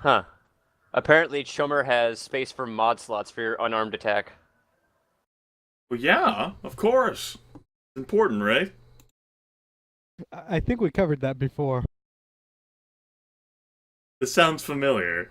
Huh. Apparently, Chummer has space for mod slots for your unarmed attack. Well, yeah, of course. It's important, right? I think we covered that before. This sounds familiar.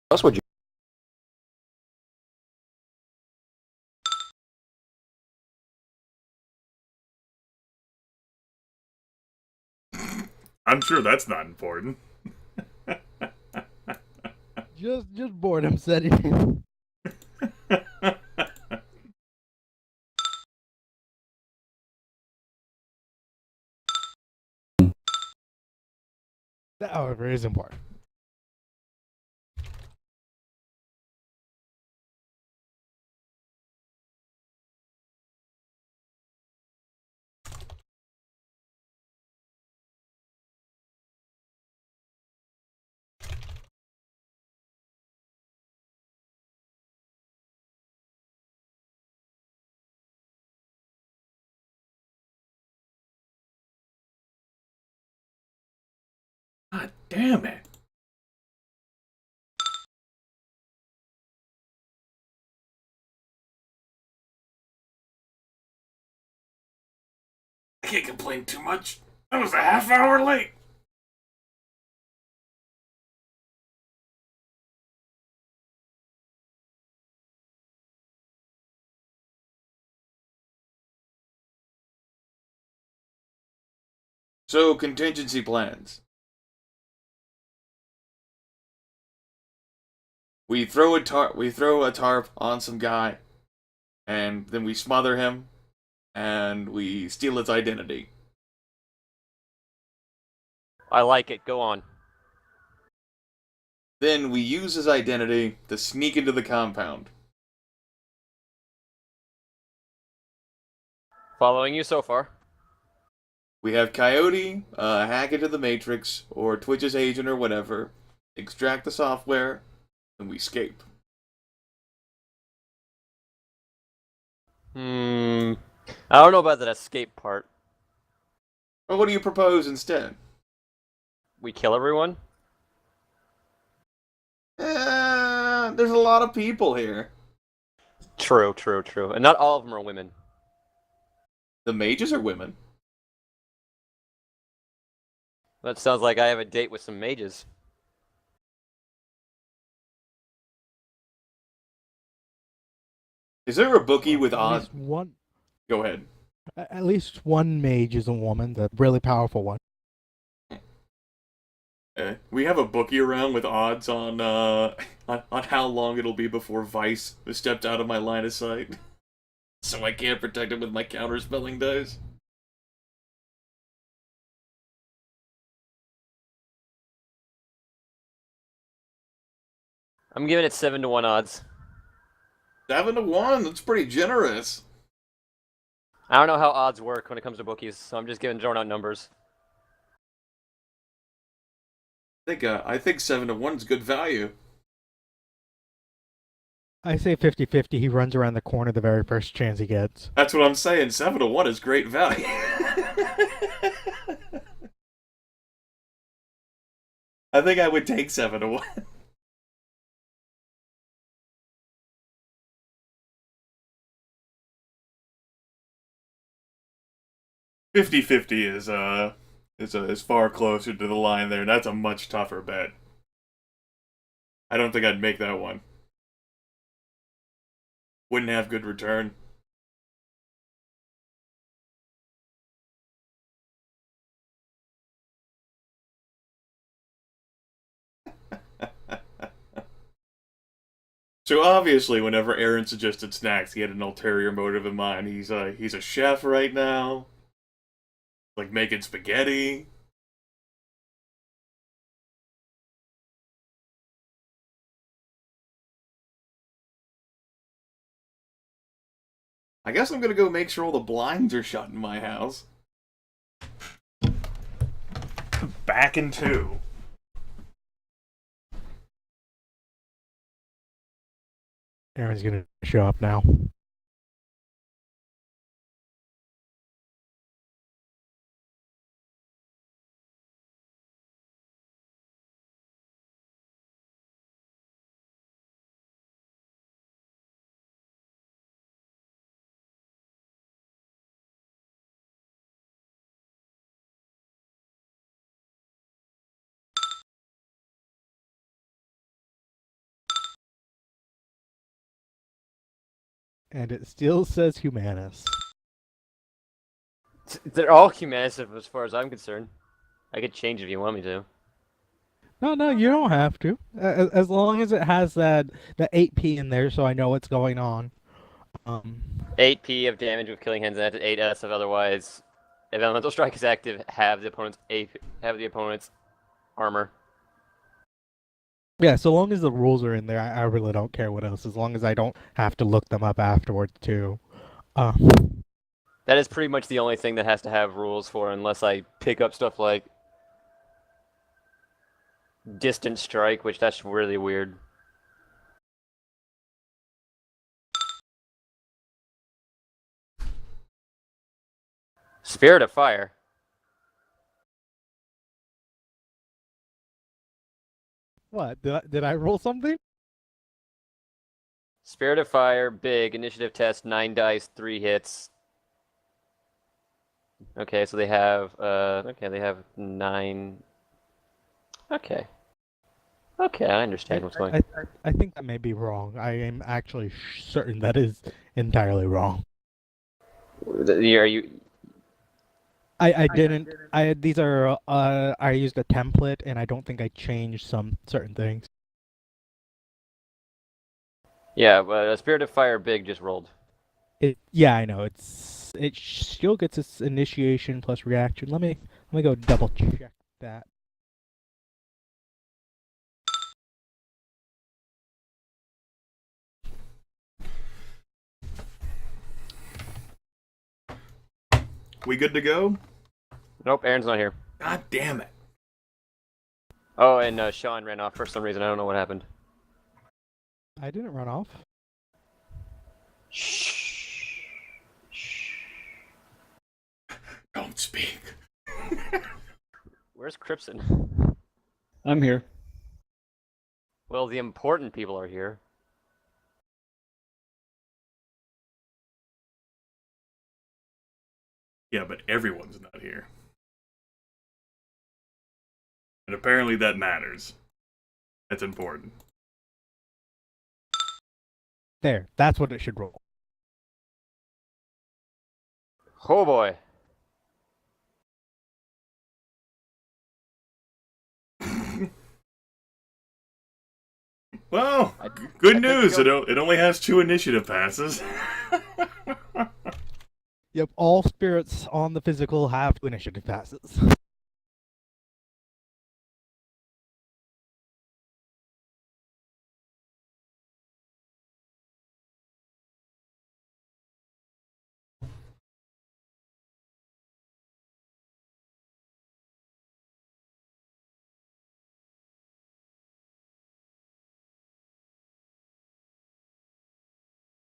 What else would you? I'm sure that's not important. Just boredom setting. That, however, is important. God damn it. I can't complain too much. I was a half hour late. So, contingency plans. We throw a tarp on some guy, and then we smother him, and we steal his identity. I like it. Go on. Then we use his identity to sneak into the compound. Following you so far. We have Coyote hack into the Matrix, or Twitch's agent, or whatever, extract the software, and we escape. I don't know about that escape part. Or what do you propose instead? We kill everyone? There's a lot of people here. True, true, true. And not all of them are women. The mages are women. That sounds like I have a date with some mages. Is there a bookie Well, with at odd? least one. Go ahead. At least one mage is a woman, the really powerful one. We have a bookie around with odds on on how long it'll be before Vice has stepped out of my line of sight, so I can't protect him with my counterspelling dice. I'm giving it 7-1 odds. 7-1. That's pretty generous. I don't know how odds work when it comes to bookies, so I'm just throwing out numbers. I think 7-1 is good value. I say 50-50. He runs around the corner the very first chance he gets. That's what I'm saying. 7-1 is great value. I think I would take 7-1. 50-50 is far closer to the line there. That's a much tougher bet. I don't think I'd make that one. Wouldn't have good return. So obviously, whenever Aaron suggested snacks, he had an ulterior motive in mind. He's a chef right now, like making spaghetti. I guess I'm gonna go make sure all the blinds are shut in my house. Back in 2. Aaron's gonna show up now. And it still says Humanus. They're all humanitive as far as I'm concerned. I could change if you want me to. No, you don't have to. As long as it has the 8p in there, so I know what's going on. 8p of damage with killing hands and 8s of otherwise. If elemental strike is active, have the opponent's armor. Yeah, so long as the rules are in there, I really don't care what else. As long as I don't have to look them up afterwards too. That is pretty much the only thing that has to have rules for, unless I pick up stuff like distant strike, which that's really weird. Spirit of Fire. What? Did I roll something? Spirit of Fire, big, initiative test, 9 dice, 3 hits. Okay, so they have, they have 9. Okay. Okay, I understand what's going on. I think that may be wrong. I am actually certain that is entirely wrong. Are you... I didn't. These are. I used a template, and I don't think I changed some certain things. Yeah, but Spirit of Fire, big, just rolled. Yeah, I know. It still gets its initiation plus reaction. Let me go double check that. We good to go? Nope, Aaron's not here. God damn it. Oh, and Sean ran off for some reason. I don't know what happened. I didn't run off. Shh. Shh. Don't speak. Where's Cripson? I'm here. Well, the important people are here. Yeah, but everyone's not here. And apparently that matters. That's important. There. That's what it should roll. Oh boy. Well, good news. It only has 2 initiative passes. Yep, all spirits on the physical have initiative passes.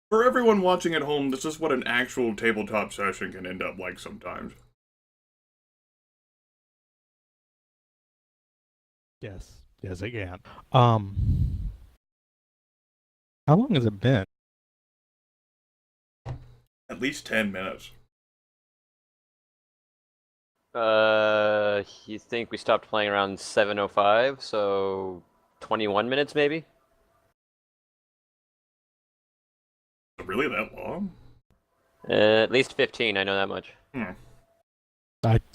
For everyone watching at home, this is what an actual tabletop session can end up like sometimes. Yes, yes, it can. How long has it been? At least 10 minutes. You think we stopped playing around 7:05, so 21 minutes maybe? Really that long? At least 15, I know that much.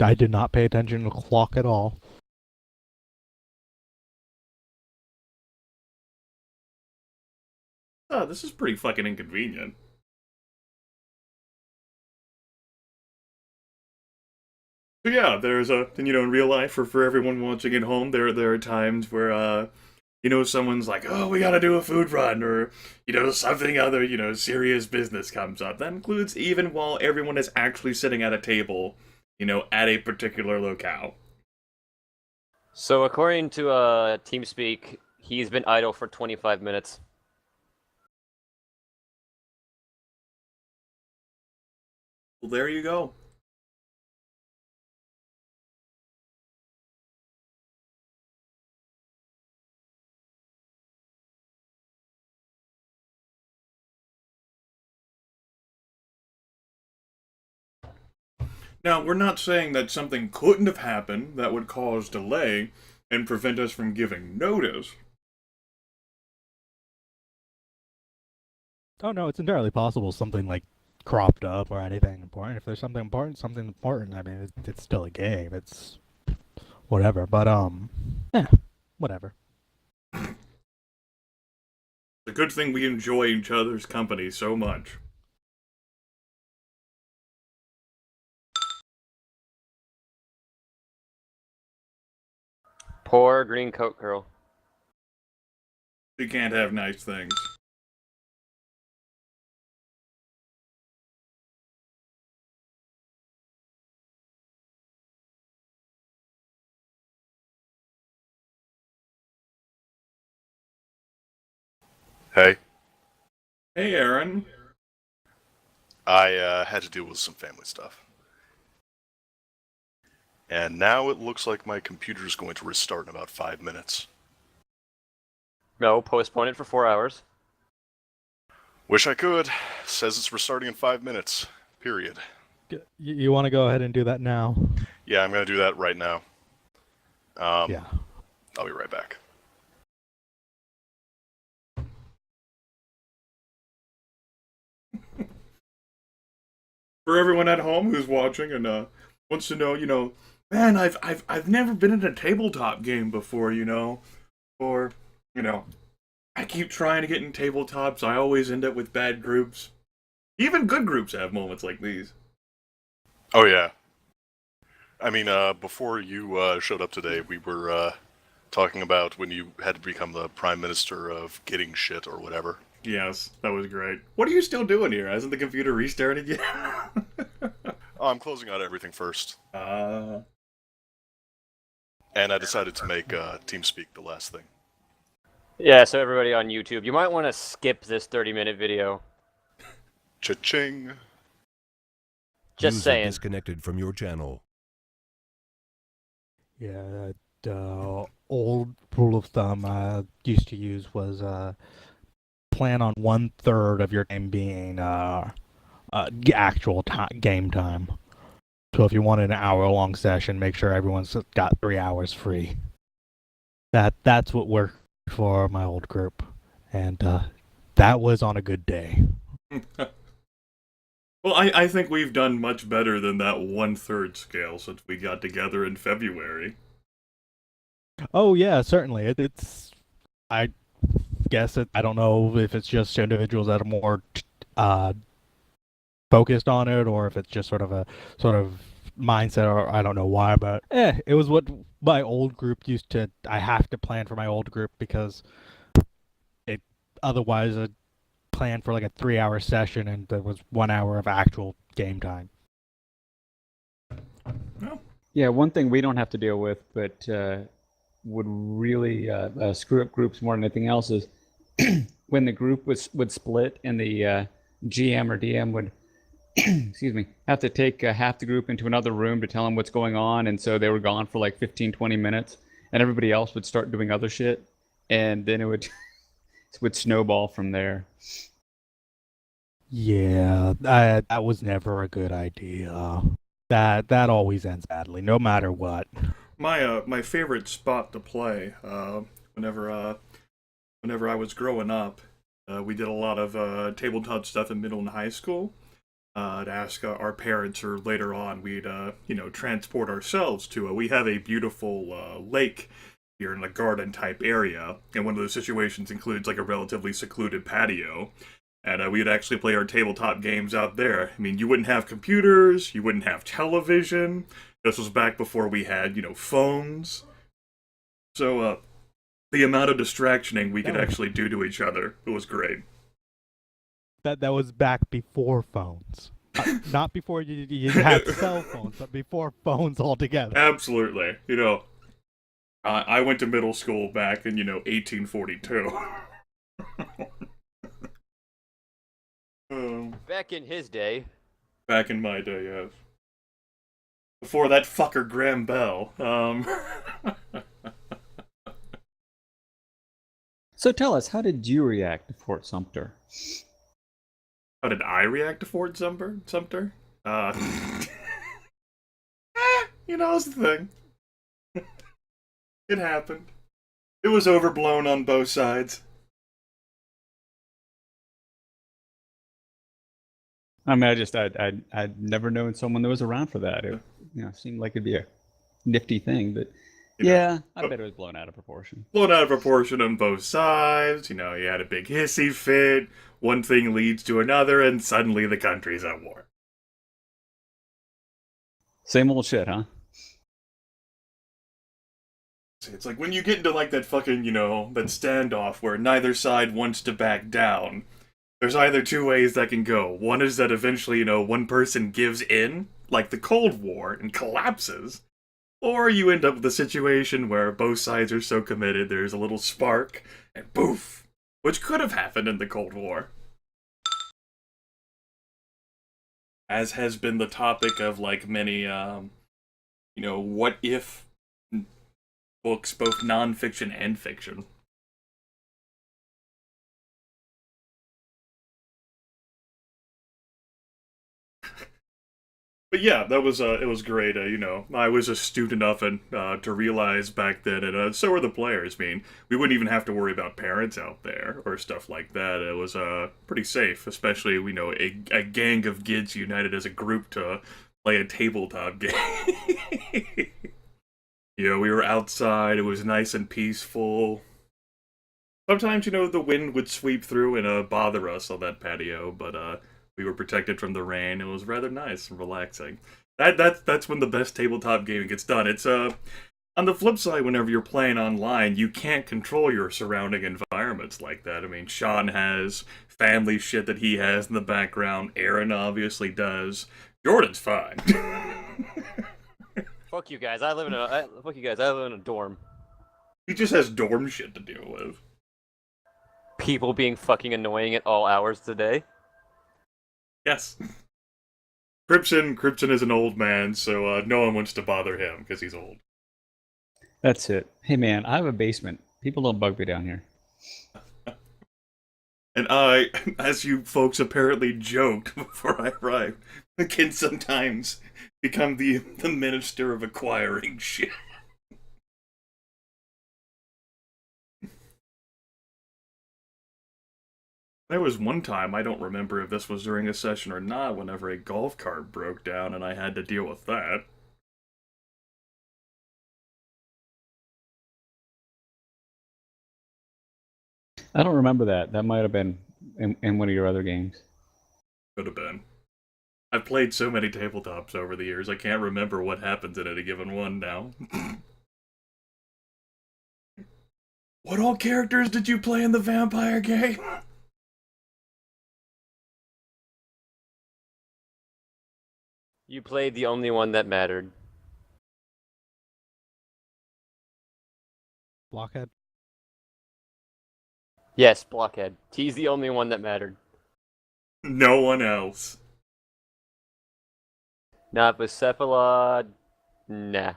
I did not pay attention to the clock at all. Oh, this is pretty fucking inconvenient. But yeah, there's in real life, for everyone watching at home, there are times where, someone's like, oh, we gotta do a food run, or, something other, serious business comes up. That includes even while everyone is actually sitting at a table, at a particular locale. So according to TeamSpeak, he's been idle for 25 minutes. Well, there you go. Now, we're not saying that something couldn't have happened that would cause delay and prevent us from giving notice. Oh no, it's entirely possible something like cropped up or anything important. If there's something important, something important. I mean, it's still a game. It's whatever. But whatever. It's a good thing we enjoy each other's company so much. Poor green coat girl. She can't have nice things. Hey, Hey, Aaron. I had to deal with some family stuff. And now it looks like my computer's going to restart in about 5 minutes. No, postpone it for 4 hours. Wish I could. Says it's restarting in 5 minutes. Period. You want to go ahead and do that now? Yeah, I'm going to do that right now. Yeah. I'll be right back. For everyone at home who's watching and wants to know, man, I've never been in a tabletop game before, or I keep trying to get in tabletops. I always end up with bad groups. Even good groups have moments like these. Oh, yeah. I mean, before you showed up today, we were talking about when you had to become the Prime Minister of getting shit or whatever. Yes, that was great. What are you still doing here? Hasn't the computer restarted yet? Oh, I'm closing out everything first. Uh, And I decided to make TeamSpeak the last thing. Yeah, so everybody on YouTube, you might want to skip this 30-minute video. Cha-ching! Just User saying. disconnected from your channel. Yeah. The old rule of thumb I used to use was plan on 1/3 of your game being actual game time. So if you wanted an hour-long session, make sure everyone's got 3 hours free. That's what worked for my old group, and that was on a good day. well, I think we've done much better than that 1/3 scale since we got together in February. Oh yeah, certainly. It's I guess I don't know if it's just individuals that are more focused on it, or if it's just sort of mindset, or I don't know why, but it was what my old group used to. I have to plan for my old group because otherwise I'd plan for like a 3-hour session and there was 1 hour of actual game time. Yeah, one thing we don't have to deal with, but would really screw up groups more than anything else is when the group would split and the GM or DM would, excuse me, have to take half the group into another room to tell them what's going on, and so they were gone for like 15, 20 minutes, and everybody else would start doing other shit, and then it would it would snowball from there. Yeah, that was never a good idea. That always ends badly, no matter what. My favorite spot to play whenever whenever I was growing up, we did a lot of tabletop stuff in middle and high school. To ask our parents, or later on, we'd transport ourselves to. We have a beautiful lake here in a garden type area, and one of those situations includes like a relatively secluded patio. And we'd actually play our tabletop games out there. I mean, you wouldn't have computers, you wouldn't have television. This was back before we had, phones. So, the amount of distractioning we could actually do to each other, it was great. That was back before phones. Not before you had cell phones, but before phones altogether. Absolutely. I went to middle school back in, 1842. Back in his day. Back in my day, yes. Before that fucker Graham Bell. So tell us, how did you react to Fort Sumter? How did I react to Fort Sumter? That's the thing. It happened. It was overblown on both sides. I mean, I'd never known someone that was around for that. It seemed like it'd be a nifty thing, but yeah, I bet it was blown out of proportion. Blown out of proportion on both sides. You had a big hissy fit. One thing leads to another, and suddenly the country's at war. Same old shit, huh? It's like when you get into like that fucking, that standoff where neither side wants to back down. There's either two ways that can go. One is that eventually, one person gives in, like the Cold War, and collapses. Or you end up with a situation where both sides are so committed, there's a little spark, and poof! Which could have happened in the Cold War. As has been the topic of, like, many, what if books, both non-fiction and fiction. But yeah, that was it was great. I was astute enough and to realize back then, and so were the players. I mean, we wouldn't even have to worry about parents out there or stuff like that. It was pretty safe, especially a gang of kids united as a group to play a tabletop game. We were outside. It was nice and peaceful. Sometimes the wind would sweep through and bother us on that patio, but we were protected from the rain. It was rather nice and relaxing. That's when the best tabletop gaming gets done. It's on the flip side, whenever you're playing online, you can't control your surrounding environments like that. I mean, Sean has family shit that he has in the background. Aaron obviously does. Jordan's fine. Fuck you guys. I live in a dorm. He just has dorm shit to deal with. People being fucking annoying at all hours of the day. Yes. Crimson is an old man, so no one wants to bother him because he's old. That's it. Hey man, I have a basement. People don't bug me down here. And I, as you folks apparently joked before I arrived, can sometimes become the minister of acquiring shit. There was one time, I don't remember if this was during a session or not, whenever a golf cart broke down and I had to deal with that. I don't remember that. That might have been in one of your other games. Could have been. I've played so many tabletops over the years, I can't remember what happens in any given one now. What all characters did you play in the vampire game? You played the only one that mattered. Blockhead? Yes, Blockhead. He's the only one that mattered. No one else. Not Bucephalon. Nah.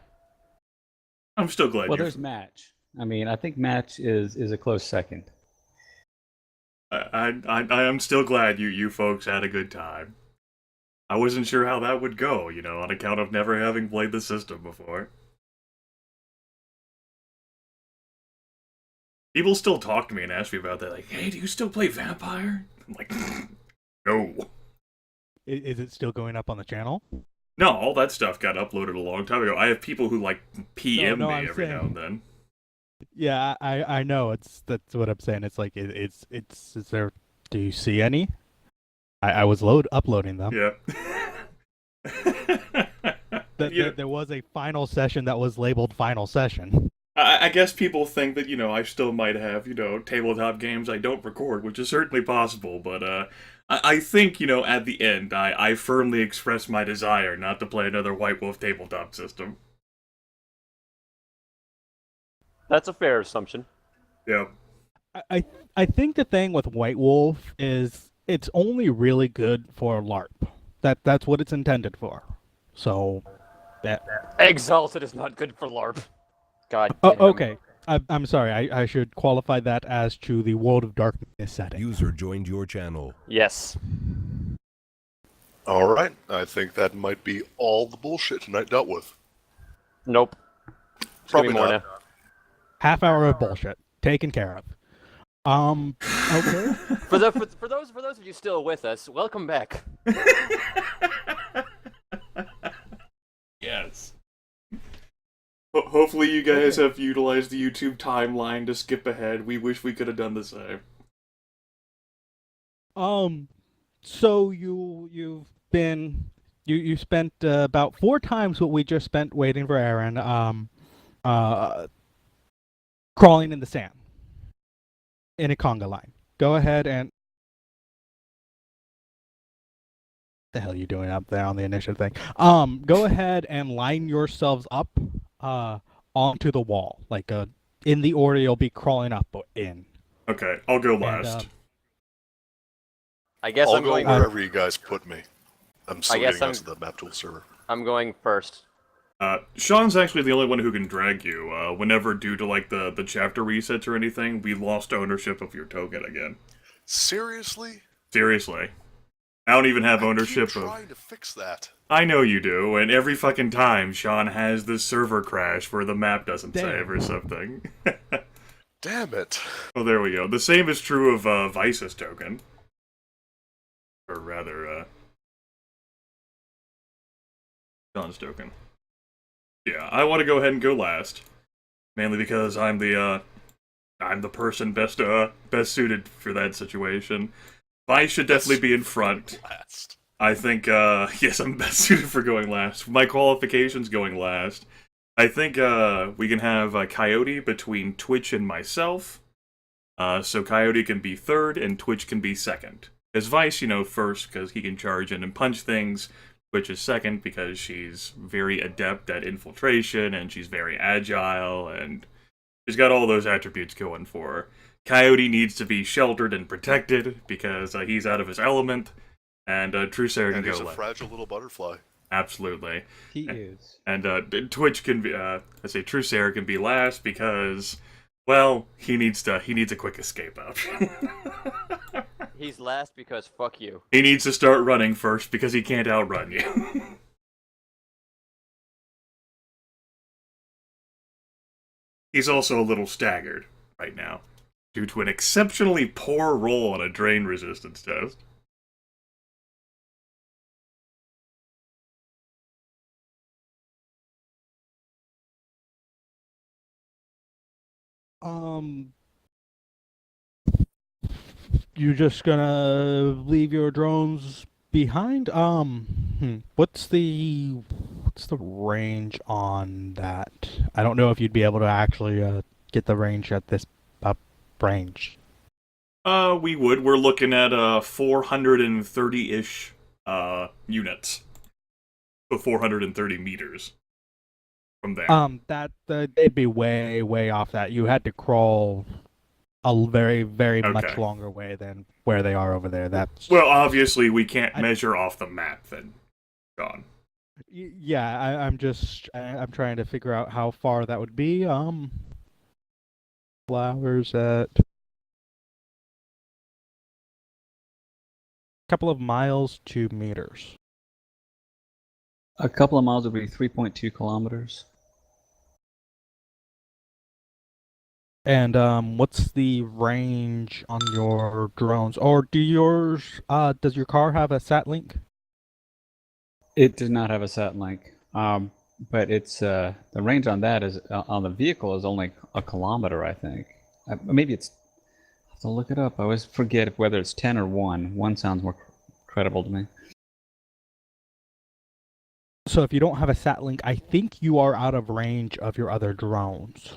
I'm still glad Well, you. there's Match. I mean, I think Match is a close second. I am still glad you folks had a good time. I wasn't sure how that would go, on account of never having played the system before. People still talk to me and ask me about that, like, hey, do you still play Vampire? I'm like, no. Is it still going up on the channel? No, all that stuff got uploaded a long time ago. I have people who, PM No, me I'm every saying- now and then. Yeah, I know. That's what I'm saying. It's like it's is there? Do you see any? I was uploading them. Yeah. There was a final session that was labeled final session. I guess people think that, I still might have, tabletop games I don't record, which is certainly possible, but, I think, at the end, I firmly expressed my desire not to play another White Wolf tabletop system. That's a fair assumption. Yeah. I think the thing with White Wolf is it's only really good for LARP. That's what it's intended for. So that. Exalted is not good for LARP. God Oh, damn. okay. I'm sorry. I should qualify that as to the World of Darkness setting. User joined your channel. Yes. All right, I think that might be all the bullshit tonight dealt with. Nope. There's gonna Probably be more not. now. Half hour of bullshit taken care of. Okay. For those of you still with us, welcome back. Yes. Hopefully you guys have utilized the YouTube timeline to skip ahead. We wish we could have done the same. So you spent about 4 times what we just spent waiting for Aaron. Crawling in the sand in a conga line. Go ahead and. What the hell are you doing up there on the initiative thing? Go ahead and line yourselves up onto the wall, like in the order you'll be crawling up in. Okay, I'll go last. I guess I'll I'm go going. wherever you guys put me. I'm still guess getting I'm- onto the MapTool server. I'm going first. Sean's actually the only one who can drag you. Whenever due to the chapter resets or anything, we lost ownership of your token again. Seriously? Seriously. I don't even have I ownership keep of... trying to fix that. I know you do, and every fucking time Sean has this server crash where the map doesn't Damn. save or something. Damn it. Well, there we go. The same is true of Vice's token. Or rather, Sean's token. Yeah, I want to go ahead and go last. Mainly because I'm the person best suited for that situation. Vice should definitely be in front. Last. I think, yes, I'm best suited for going last. My qualification's going last. I think, we can have Coyote between Twitch and myself. So Coyote can be third, and Twitch can be second. As Vice, first, because he can charge in and punch things. Twitch is second, because she's very adept at infiltration, and she's very agile, and she's got all those attributes going for her. Coyote needs to be sheltered and protected, because he's out of his element. And Trusair can And go he's a last. fragile little butterfly. Absolutely. He is. And Twitch can be, Trusair can be last because, well, he needs a quick escape option. He's last because fuck you. He needs to start running first because he can't outrun you. He's also a little staggered right now due to an exceptionally poor roll on a drain resistance test. You just gonna leave your drones behind? What's the range on that? I don't know if you'd be able to actually get the range at this range. We would. We're looking at 430-ish units. So 430 meters from there. They'd be way off that. You had to crawl a very, very much Okay. longer way than where they are over there. That's Well, obviously we can't measure off the map then, John. yeah. I'm trying to figure out how far that would be. Flowers at couple of miles to meters. A couple of miles would be 3.2 kilometers. And what's the range on your drones? Or does your car have a sat link? It does not have a sat link, but it's the range on that is on the vehicle is only a kilometer, I think. Maybe it's. I have to look it up. I always forget whether it's 10 or 1. 1 sounds more credible to me. So if you don't have a sat link, I think you are out of range of your other drones.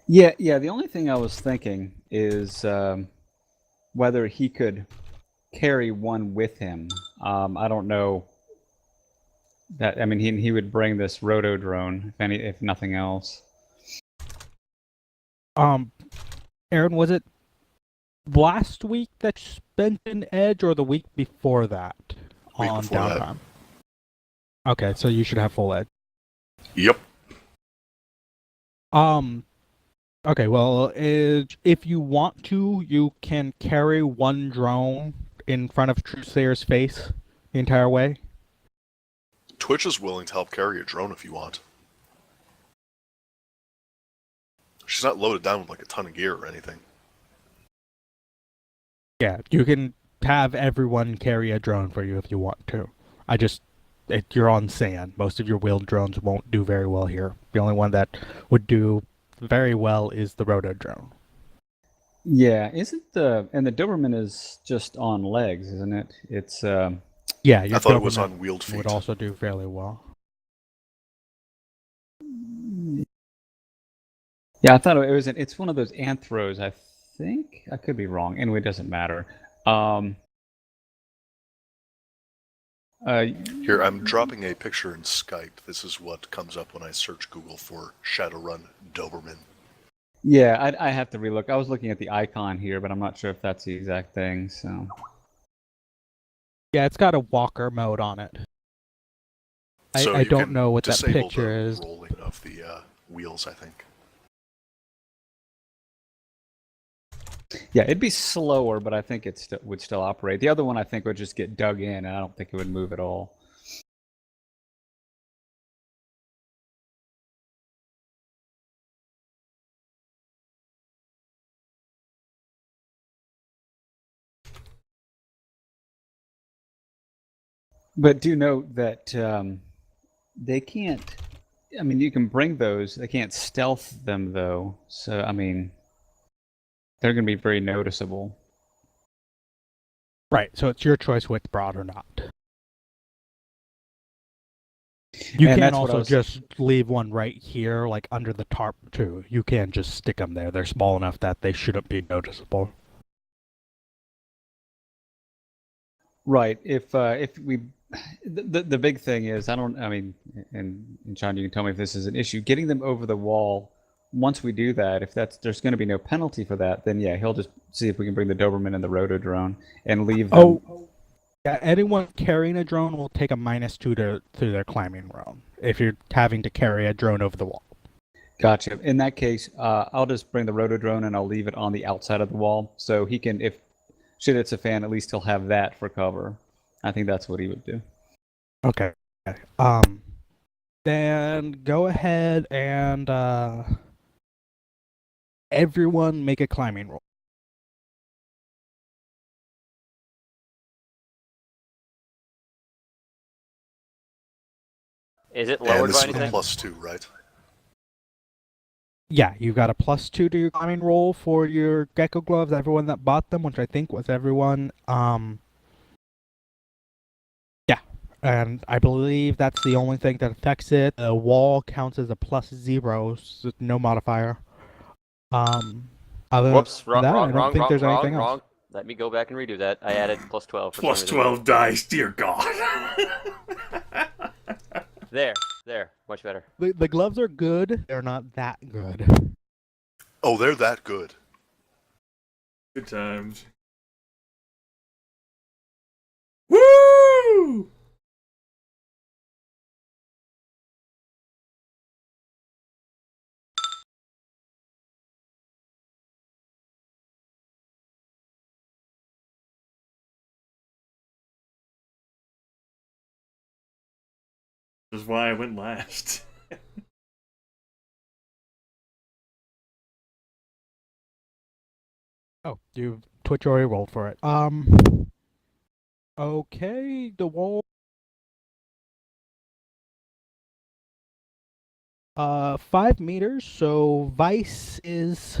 Yeah. The only thing I was thinking is whether he could carry one with him. I don't know. That I mean, he would bring this roto drone if nothing else. Aaron, was it last week that you spent an edge, or the week before that Week on before that. downtime? Okay, so you should have full edge. Yep. Okay, well, if you want to, you can carry one drone in front of Truesayer's face the entire way. Twitch is willing to help carry a drone if you want. She's not loaded down with like a ton of gear or anything. Yeah, you can have everyone carry a drone for you if you want to. You're on sand. Most of your wheeled drones won't do very well here. The only one that would do very well is the roto drone. Yeah, and the Doberman is just on legs, isn't it? It's Yeah, your I thought it was Doberman on wheeled feet. would also do fairly well. Yeah, I thought it was. It's one of those anthros. I think I could be wrong. Anyway, it doesn't matter. Here, I'm dropping a picture in Skype. This is what comes up when I search Google for Shadowrun Doberman. Yeah, I have to relook. I was looking at the icon here, but I'm not sure if that's the exact thing. So. Yeah, it's got a walker mode on it. So I you don't can know what that disable picture the is. rolling of the wheels, I think. Yeah, it'd be slower, but I think it would still operate. The other one, I think, would just get dug in, and I don't think it would move at all. But do note that they can't. I mean, you can bring those. They can't stealth them, though. So, I mean, they're going to be very noticeable. Right, so it's your choice with broad or not. You And can that's what I also was- just leave one right here, like under the tarp, too. You can just stick them there. They're small enough that they shouldn't be noticeable. Right. If we, the big thing is, I mean, and John, you can tell me if this is an issue. Getting them over the wall. Once we do that, if there's going to be no penalty for that, then yeah, he'll just see if we can bring the Doberman and the roto drone and leave them. Oh, yeah, anyone carrying a drone will take a -2 to their climbing roll if you're having to carry a drone over the wall. Gotcha. In that case, I'll just bring the roto drone and I'll leave it on the outside of the wall, so he can, if shit hits a fan, at least he'll have that for cover. I think that's what he would do. Okay. Then go ahead and everyone make a climbing roll. Is it And lowered this by is a anything? +2, right? Yeah, you've got a +2 to your climbing roll for your gecko gloves, everyone that bought them, which I think was everyone. Yeah, and I believe that's the only thing that affects it. The wall counts as a +0, so no modifier. Other Whoops, than that, I don't think there's anything else. wrong. Let me go back and redo that. I added +12 for Plus some reason. 12 dice, dear God. There, much better. The gloves are good. They're not that good. Oh, they're that good. Good times. Woo! This is why I went last. Oh, you Twitch already rolled for it. Okay, the roll. 5 meters. So Vice is.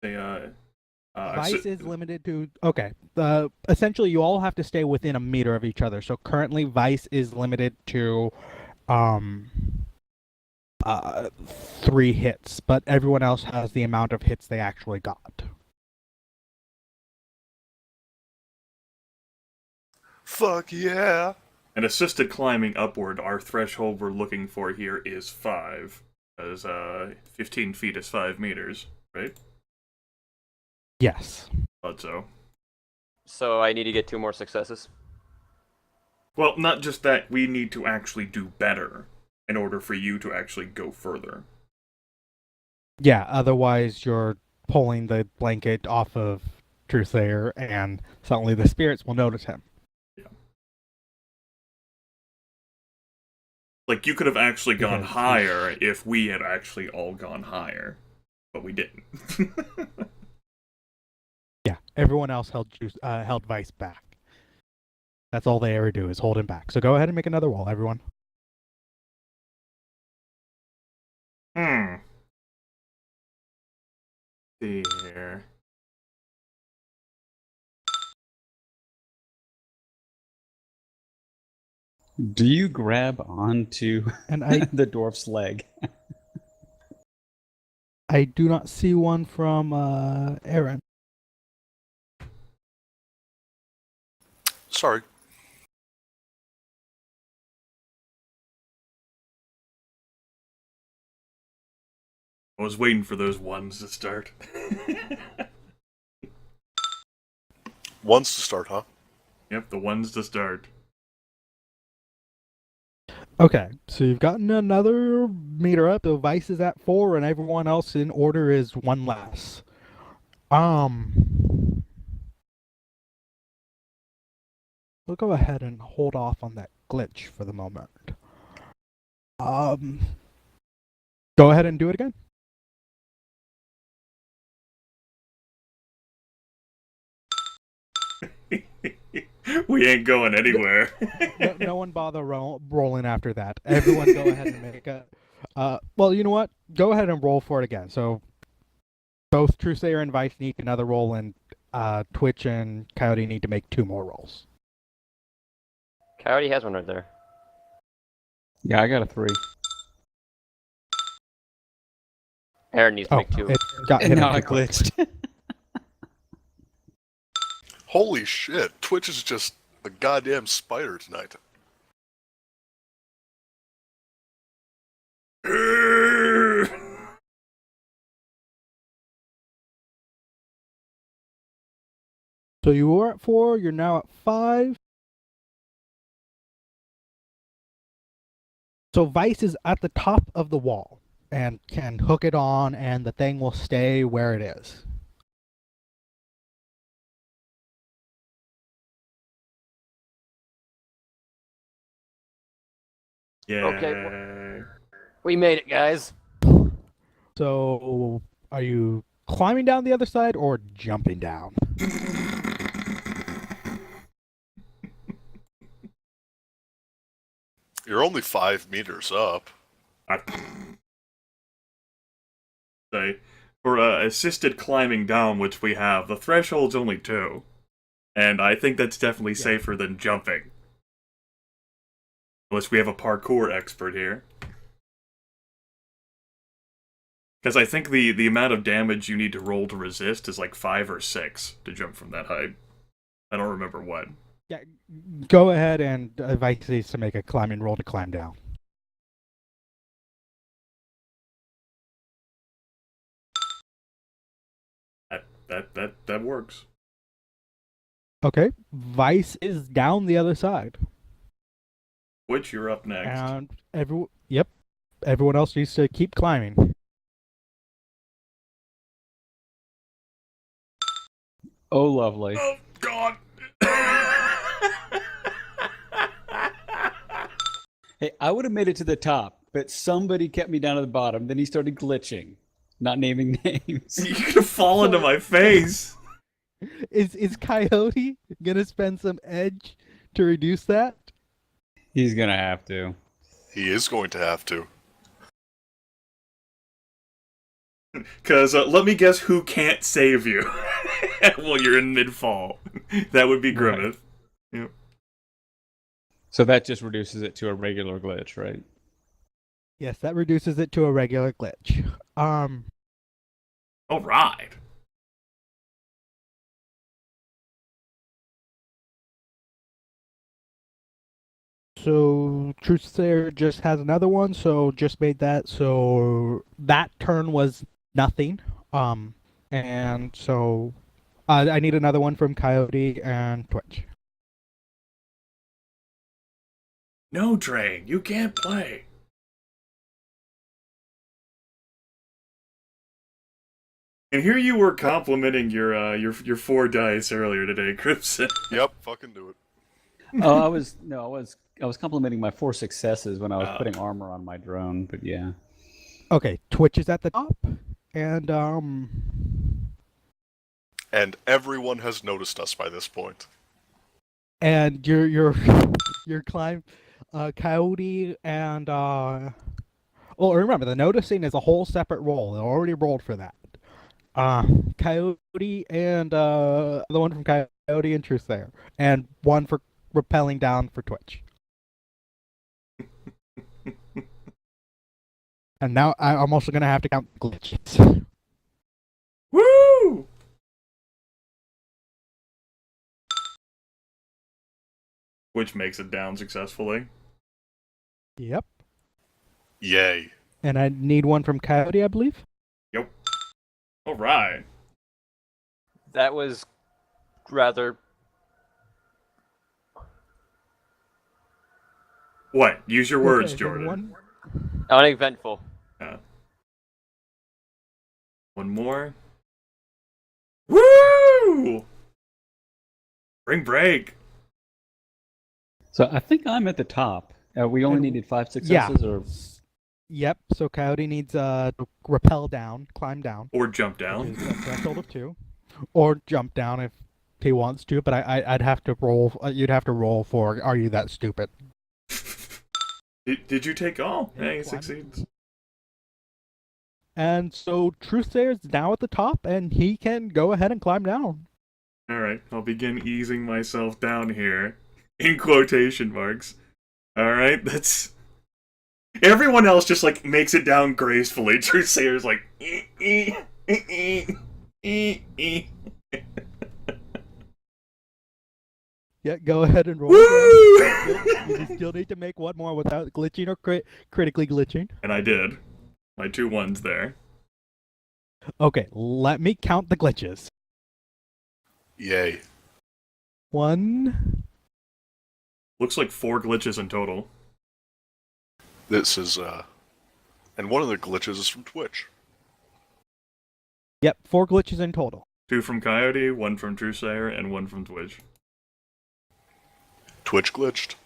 They Vice is limited to okay. Essentially, you all have to stay within a meter of each other. So currently, Vice is limited to, um, 3 hits, but everyone else has the amount of hits they actually got. Fuck yeah! And assisted climbing upward, our threshold we're looking for here is 5. As 15 feet is 5 meters, right? Yes. Thought so. So I need to get 2 more successes. Well, not just that, we need to actually do better in order for you to actually go further. Yeah. Otherwise, you're pulling the blanket off of Truthsayer, and suddenly the spirits will notice him. Yeah. Like, you could have actually gone Because- higher if we had actually all gone higher. But we didn't. Yeah. Everyone else held Vice back. That's all they ever do is hold him back. So go ahead and make another roll, everyone. See here. Do you grab onto And I the dwarf's leg? I do not see one from Aaron. Sorry. I was waiting for those ones to start. Ones to start, huh? Yep, the ones to start. Okay, so you've gotten another meter up. The Vice is at 4, and everyone else in order is 1 less. We'll go ahead and hold off on that glitch for the moment. Go ahead and do it again. We ain't going anywhere. No one bother rolling after that. Everyone go ahead and make a... well, you know what? Go ahead and roll for it again. So both Truthsayer and Vice need another roll, and Twitch and Coyote need to make 2 more rolls. Coyote has one right there. Yeah, I got a 3. Aaron needs to Oh, make 2. it got hit. And now on I two points. glitched. Holy shit, Twitch is just a goddamn spider tonight. So you were at 4, you're now at 5. So Vice is at the top of the wall and can hook it on, and the thing will stay where it is. Yeah. Okay, we made it, guys. So are you climbing down the other side or jumping down? You're only 5 meters up. Say, for assisted climbing down, which we have, the threshold's only 2. And I think that's definitely safer than jumping. Unless we have a parkour expert here. Because I think the amount of damage you need to roll to resist is like 5 or 6 to jump from that height. I don't remember what. Yeah, go ahead and Vice needs to make a climbing roll to climb down. that works. Okay, Vice is down the other side, Which you're up next. and everyone else needs to keep climbing. Oh, lovely. Oh God. Hey, I would have made it to the top, but somebody kept me down at the bottom. Then he started glitching, not naming names. You could have fallen to my face. Is Coyote gonna spend some edge to reduce that? He's gonna have to. He is going to have to. Because let me guess who can't save you while you're in mid-fall. That would be Right. Grimith. Yep. So that just reduces it to a regular glitch, right? Yes, that reduces it to a regular glitch. All right. So Truthsayer just has another one, so just made that. So that turn was nothing. And so I need another one from Coyote and Twitch. No, Train, you can't play. And here you were complimenting your 4 dice earlier today, Crimson. Yep, fucking do it. Oh, I was complimenting my 4 successes when I was putting armor on my drone, but yeah. Okay, Twitch is at the top, and And everyone has noticed us by this point. and your climb, Coyote and well, remember the noticing is a whole separate roll. They already rolled for that. Coyote and the one from Coyote and Truth there, and one for rappelling down for Twitch. And now I'm also gonna have to count glitches. Woo! Which makes it down successfully. Yep. Yay. And I need one from Coyote, I believe. Yep. All right. That was rather. What? Use your words, Okay, then Jordan. Uneventful. One more. Woo! Spring break. So I think I'm at the top. We only needed 5 successes, or Yep. So Coyote needs to rappel down, climb down, Or jump which down. is a threshold of 2, or jump down if he wants to. But I'd have to roll. You'd have to roll for. Are you that stupid? Did you take all? Yeah, Hey, he climb. succeeds. And so Truthsayer is now at the top, and he can go ahead and climb down. Alright, I'll begin easing myself down here. In quotation marks. Alright, that's... Everyone else just, like, makes it down gracefully. Truthsayer's like... Yeah, go ahead and roll. Woo! You still need to make one more without glitching or critically glitching. And I did. My 2 ones there. Okay, let me count the glitches. Yay. 1. Looks like 4 glitches in total. This is, and one of the glitches is from Twitch. Yep, 4 glitches in total. 2 from Coyote, 1 from Truthsayer, and 1 from Twitch. Twitch glitched.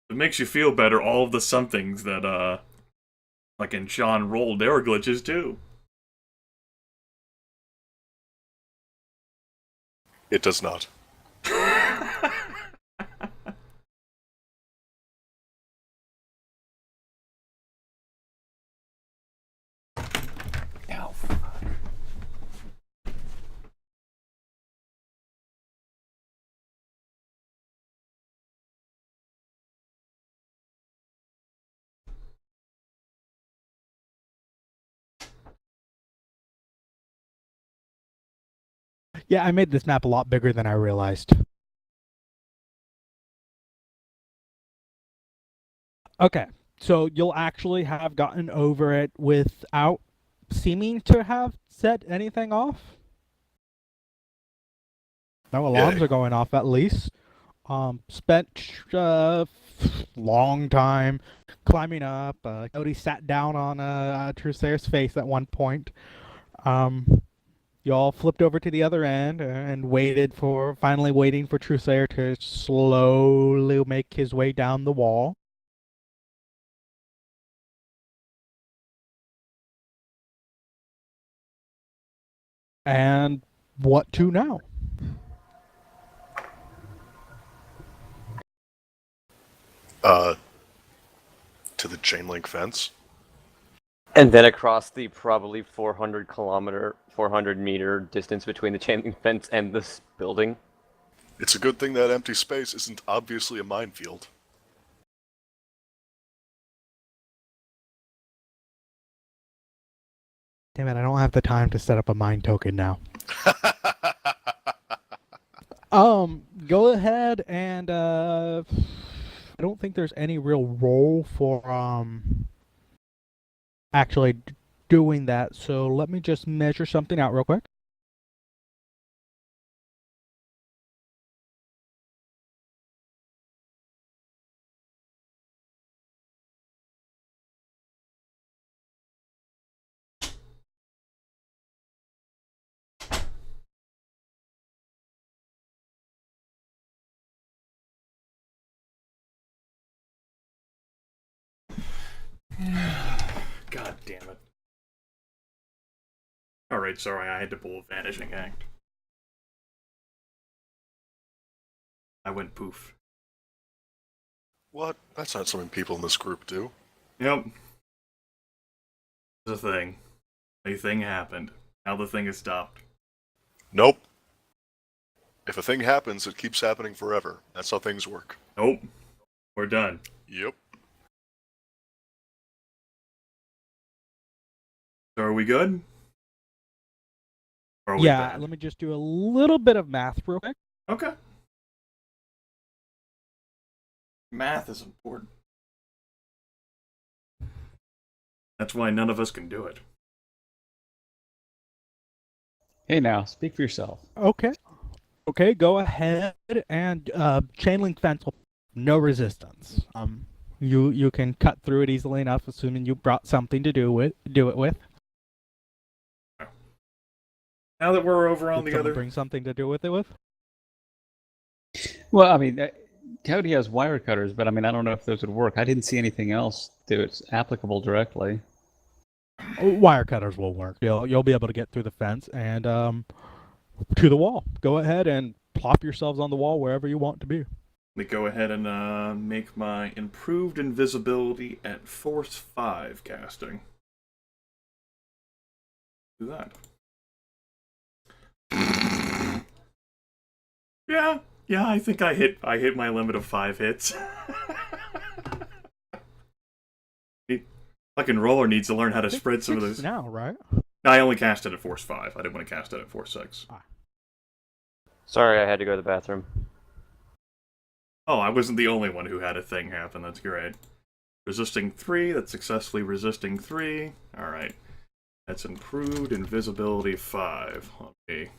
It makes you feel better, all of the somethings that, like in Sean rolled, there were glitches too. It does not. Yeah, I made this map a lot bigger than I realized. Okay, so you'll actually have gotten over it without seeming to have set anything off. No alarms are going off at least. Spent long time climbing up. Cody sat down on Trusair's face at one point. Y'all flipped over to the other end and finally waiting for Trusair to slowly make his way down the wall. And what to now? To the chain link fence. And then across the probably 400 meter distance between the chain link fence and this building. It's a good thing that empty space isn't obviously a minefield. Damn it, I don't have the time to set up a mine token now. Go ahead and I don't think there's any real role for actually doing that, so let me just measure something out real quick. God damn it. Alright, sorry, I had to pull a vanishing act. I went poof. What? That's not something people in this group do. Yep. It's a thing. A thing happened. Now the thing is stopped. Nope. If a thing happens, it keeps happening forever. That's how things work. Nope. We're done. Yep. So are we good? Or are we Yeah, bad? let me just do a little bit of math real quick. Okay. Math is important. That's why none of us can do it. Hey now, speak for yourself. Okay. Okay, go ahead and chain link fence will no resistance. You can cut through it easily enough, assuming you brought something to do it with. Now that we're over on Did the someone other... bring something to do with it with? Well, I mean, Cody has wire cutters, but I mean, I don't know if those would work. I didn't see anything else that's applicable directly. Wire cutters will work. You'll be able to get through the fence and to the wall. Go ahead and plop yourselves on the wall wherever you want to be. Let me go ahead and make my improved invisibility at Force 5 casting. Do that. Yeah, I think I hit my limit of 5 hits. Fucking Roller needs to learn how to spread some of Six those. now, right? I only cast it at Force 5. I didn't want to cast it at Force 6. Sorry, I had to go to the bathroom. Oh, I wasn't the only one who had a thing happen. That's great. Resisting 3. That's successfully resisting 3. Alright. That's improved invisibility 5. Okay.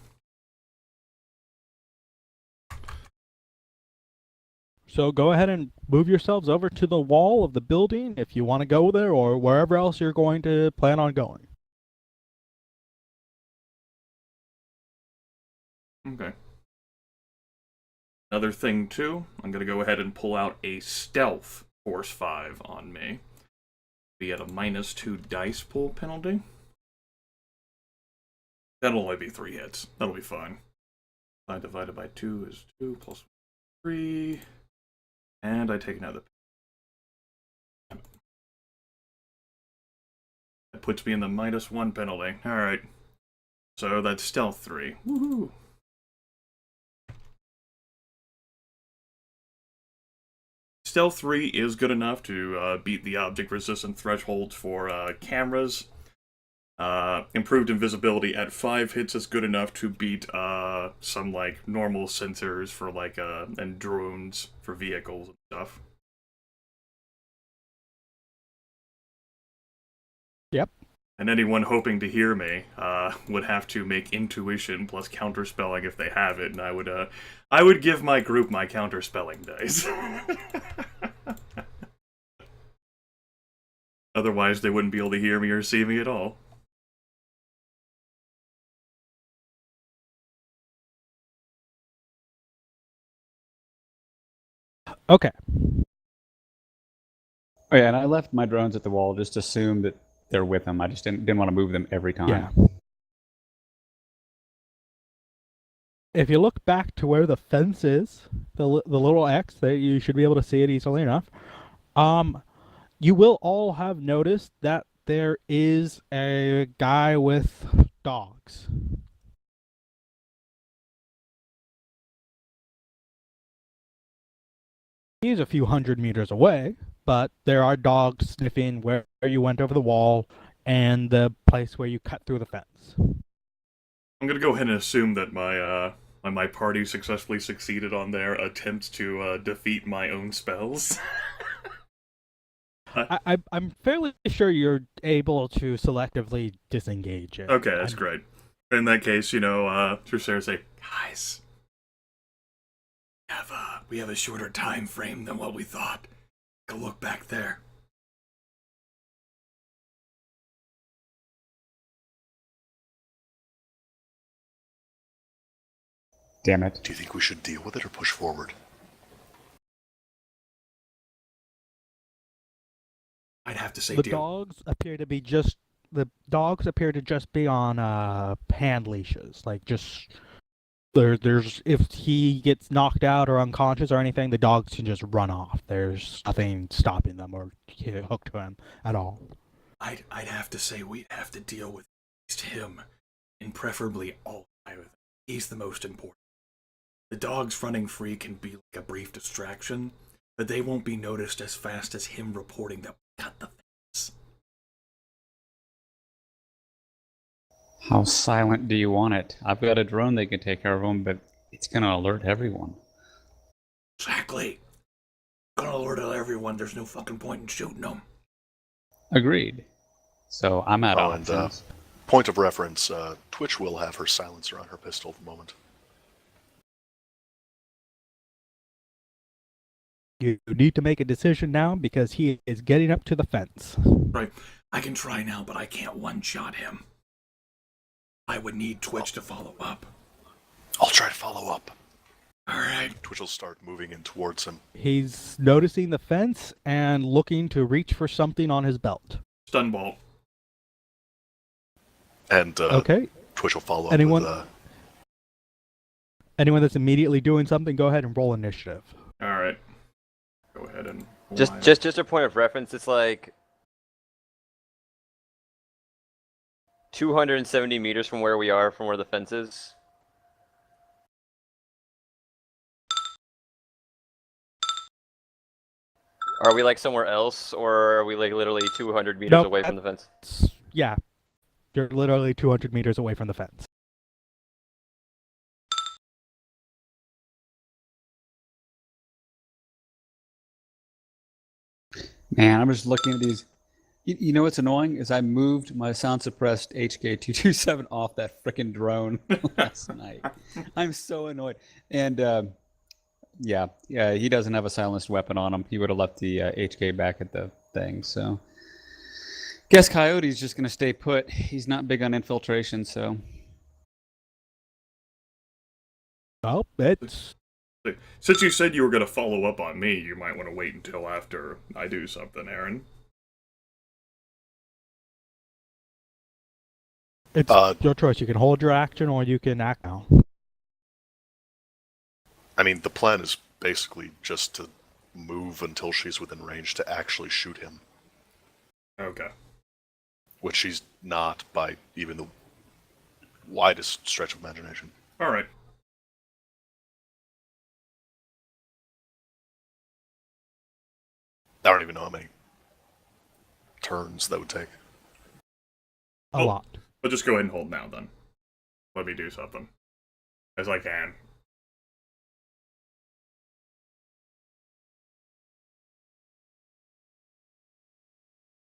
So go ahead and move yourselves over to the wall of the building if you want to go there or wherever else you're going to plan on going. Okay. Another thing, too, I'm going to go ahead and pull out a stealth Force 5 on me. Be at a -2 dice pool penalty. That'll only be 3 hits. That'll be fine. 5 divided by 2 is 2 plus 3. And I take another. That puts me in the -1 penalty. Alright. So that's stealth 3. Woohoo! Stealth 3 is good enough to beat the object resistant thresholds for cameras. Improved invisibility at 5 hits is good enough to beat some like normal sensors for like and drones for vehicles and stuff. Yep. And anyone hoping to hear me would have to make intuition plus counterspelling if they have it, and I would give my group my counterspelling dice. Otherwise, they wouldn't be able to hear me or see me at all. Okay. Oh yeah, and I left my drones at the wall. Just assume that they're with them. I just didn't want to move them every time. Yeah. If you look back to where the fence is, the little X, that you should be able to see it easily enough. You will all have noticed that there is a guy with dogs. He's a few hundred meters away, but there are dogs sniffing where you went over the wall and the place where you cut through the fence. I'm gonna go ahead and assume that my party successfully succeeded on their attempts to defeat my own spells. I'm fairly sure you're able to selectively disengage it. Okay, that's great. In that case, Trusair say, guys, we have a shorter time frame than what we thought. Go look back there. Damn it. Do you think we should deal with it or push forward? I'd have to say The deal. dogs appear to just be on hand leashes, like just there's if he gets knocked out or unconscious or anything, the dogs can just run off. There's nothing stopping them or hooked to him at all. I'd have to say we'd have to deal with at least him, and preferably all five of them. He's the most important. The dogs running free can be like a brief distraction, but they won't be noticed as fast as him reporting that we cut the fence. How silent do you want it? I've got a drone that can take care of them, but it's going to alert everyone. Exactly. Gonna alert everyone. There's no fucking point in shooting them. Agreed. So I'm out of And options. point of reference, Twitch will have her silencer on her pistol at the moment. You need to make a decision now because he is getting up to the fence. Right. I can try now, but I can't one-shot him. I would need Twitch to follow up. I'll try to follow up. Alright. Twitch will start moving in towards him. He's noticing the fence and looking to reach for something on his belt. Stun bolt. And Okay. Twitch will follow Anyone- up with... Anyone that's immediately doing something, go ahead and roll initiative. Alright. Go ahead and... Just a point of reference, it's like 270 meters from where we are, from where the fence is. Are we like somewhere else, or are we like literally 200 meters Nope, away from the fence? Yeah. You're literally 200 meters away from the fence. Man, I'm just looking at these. You know what's annoying is I moved my sound suppressed HK227 off that frickin' drone last night. I'm so annoyed. And yeah, he doesn't have a silenced weapon on him. He would have left the HK back at the thing. So, guess Coyote's just gonna stay put. He's not big on infiltration, so. Well, it's Since you said you were going to follow up on me, you might want to wait until after I do something, Aaron. your choice. You can hold your action or you can act now. I mean, the plan is basically just to move until she's within range to actually shoot him. Okay. Which she's not by even the widest stretch of imagination. Alright. I don't even know how many turns that would take. A lot. But just go ahead and hold now, then. Let me do something. As I can.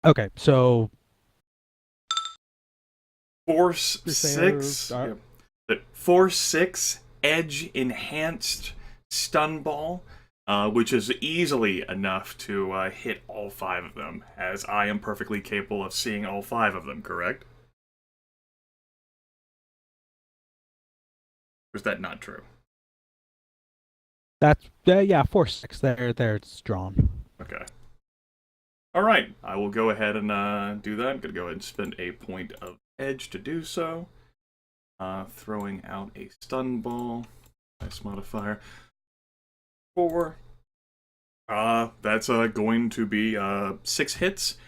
Okay, so Force Reserve, 6. Force 6 edge enhanced stun ball, which is easily enough to hit all 5 of them, as I am perfectly capable of seeing all 5 of them, correct? Or is that not true? That's yeah, Force 6. There, it's drawn. Okay. Alright, I will go ahead and do that. I'm going to go ahead and spend a point of edge to do so. Throwing out a stun ball. Nice modifier. 4. That's going to be 6 hits.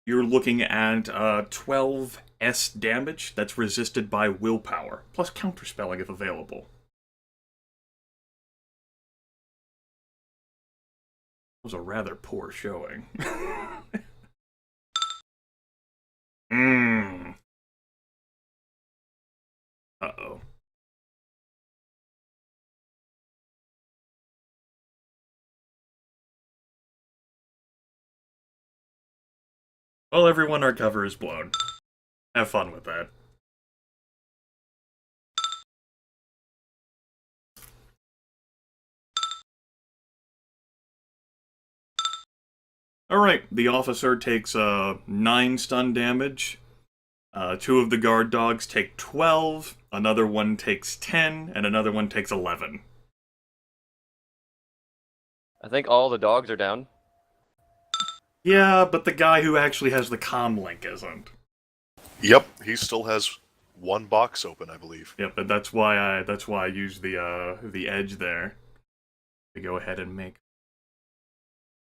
You're looking at 12 S damage that's resisted by willpower, plus counterspelling if available. That was a rather poor showing. Uh-oh. Well, everyone, our cover is blown. Have fun with that. Alright, the officer takes 9 stun damage. 2 of the guard dogs take 12, another one takes 10, and another one takes 11. I think all the dogs are down. Yeah, but the guy who actually has the comm link isn't. Yep, he still has one box open, I believe. Yep, but that's why I used the edge there to go ahead and make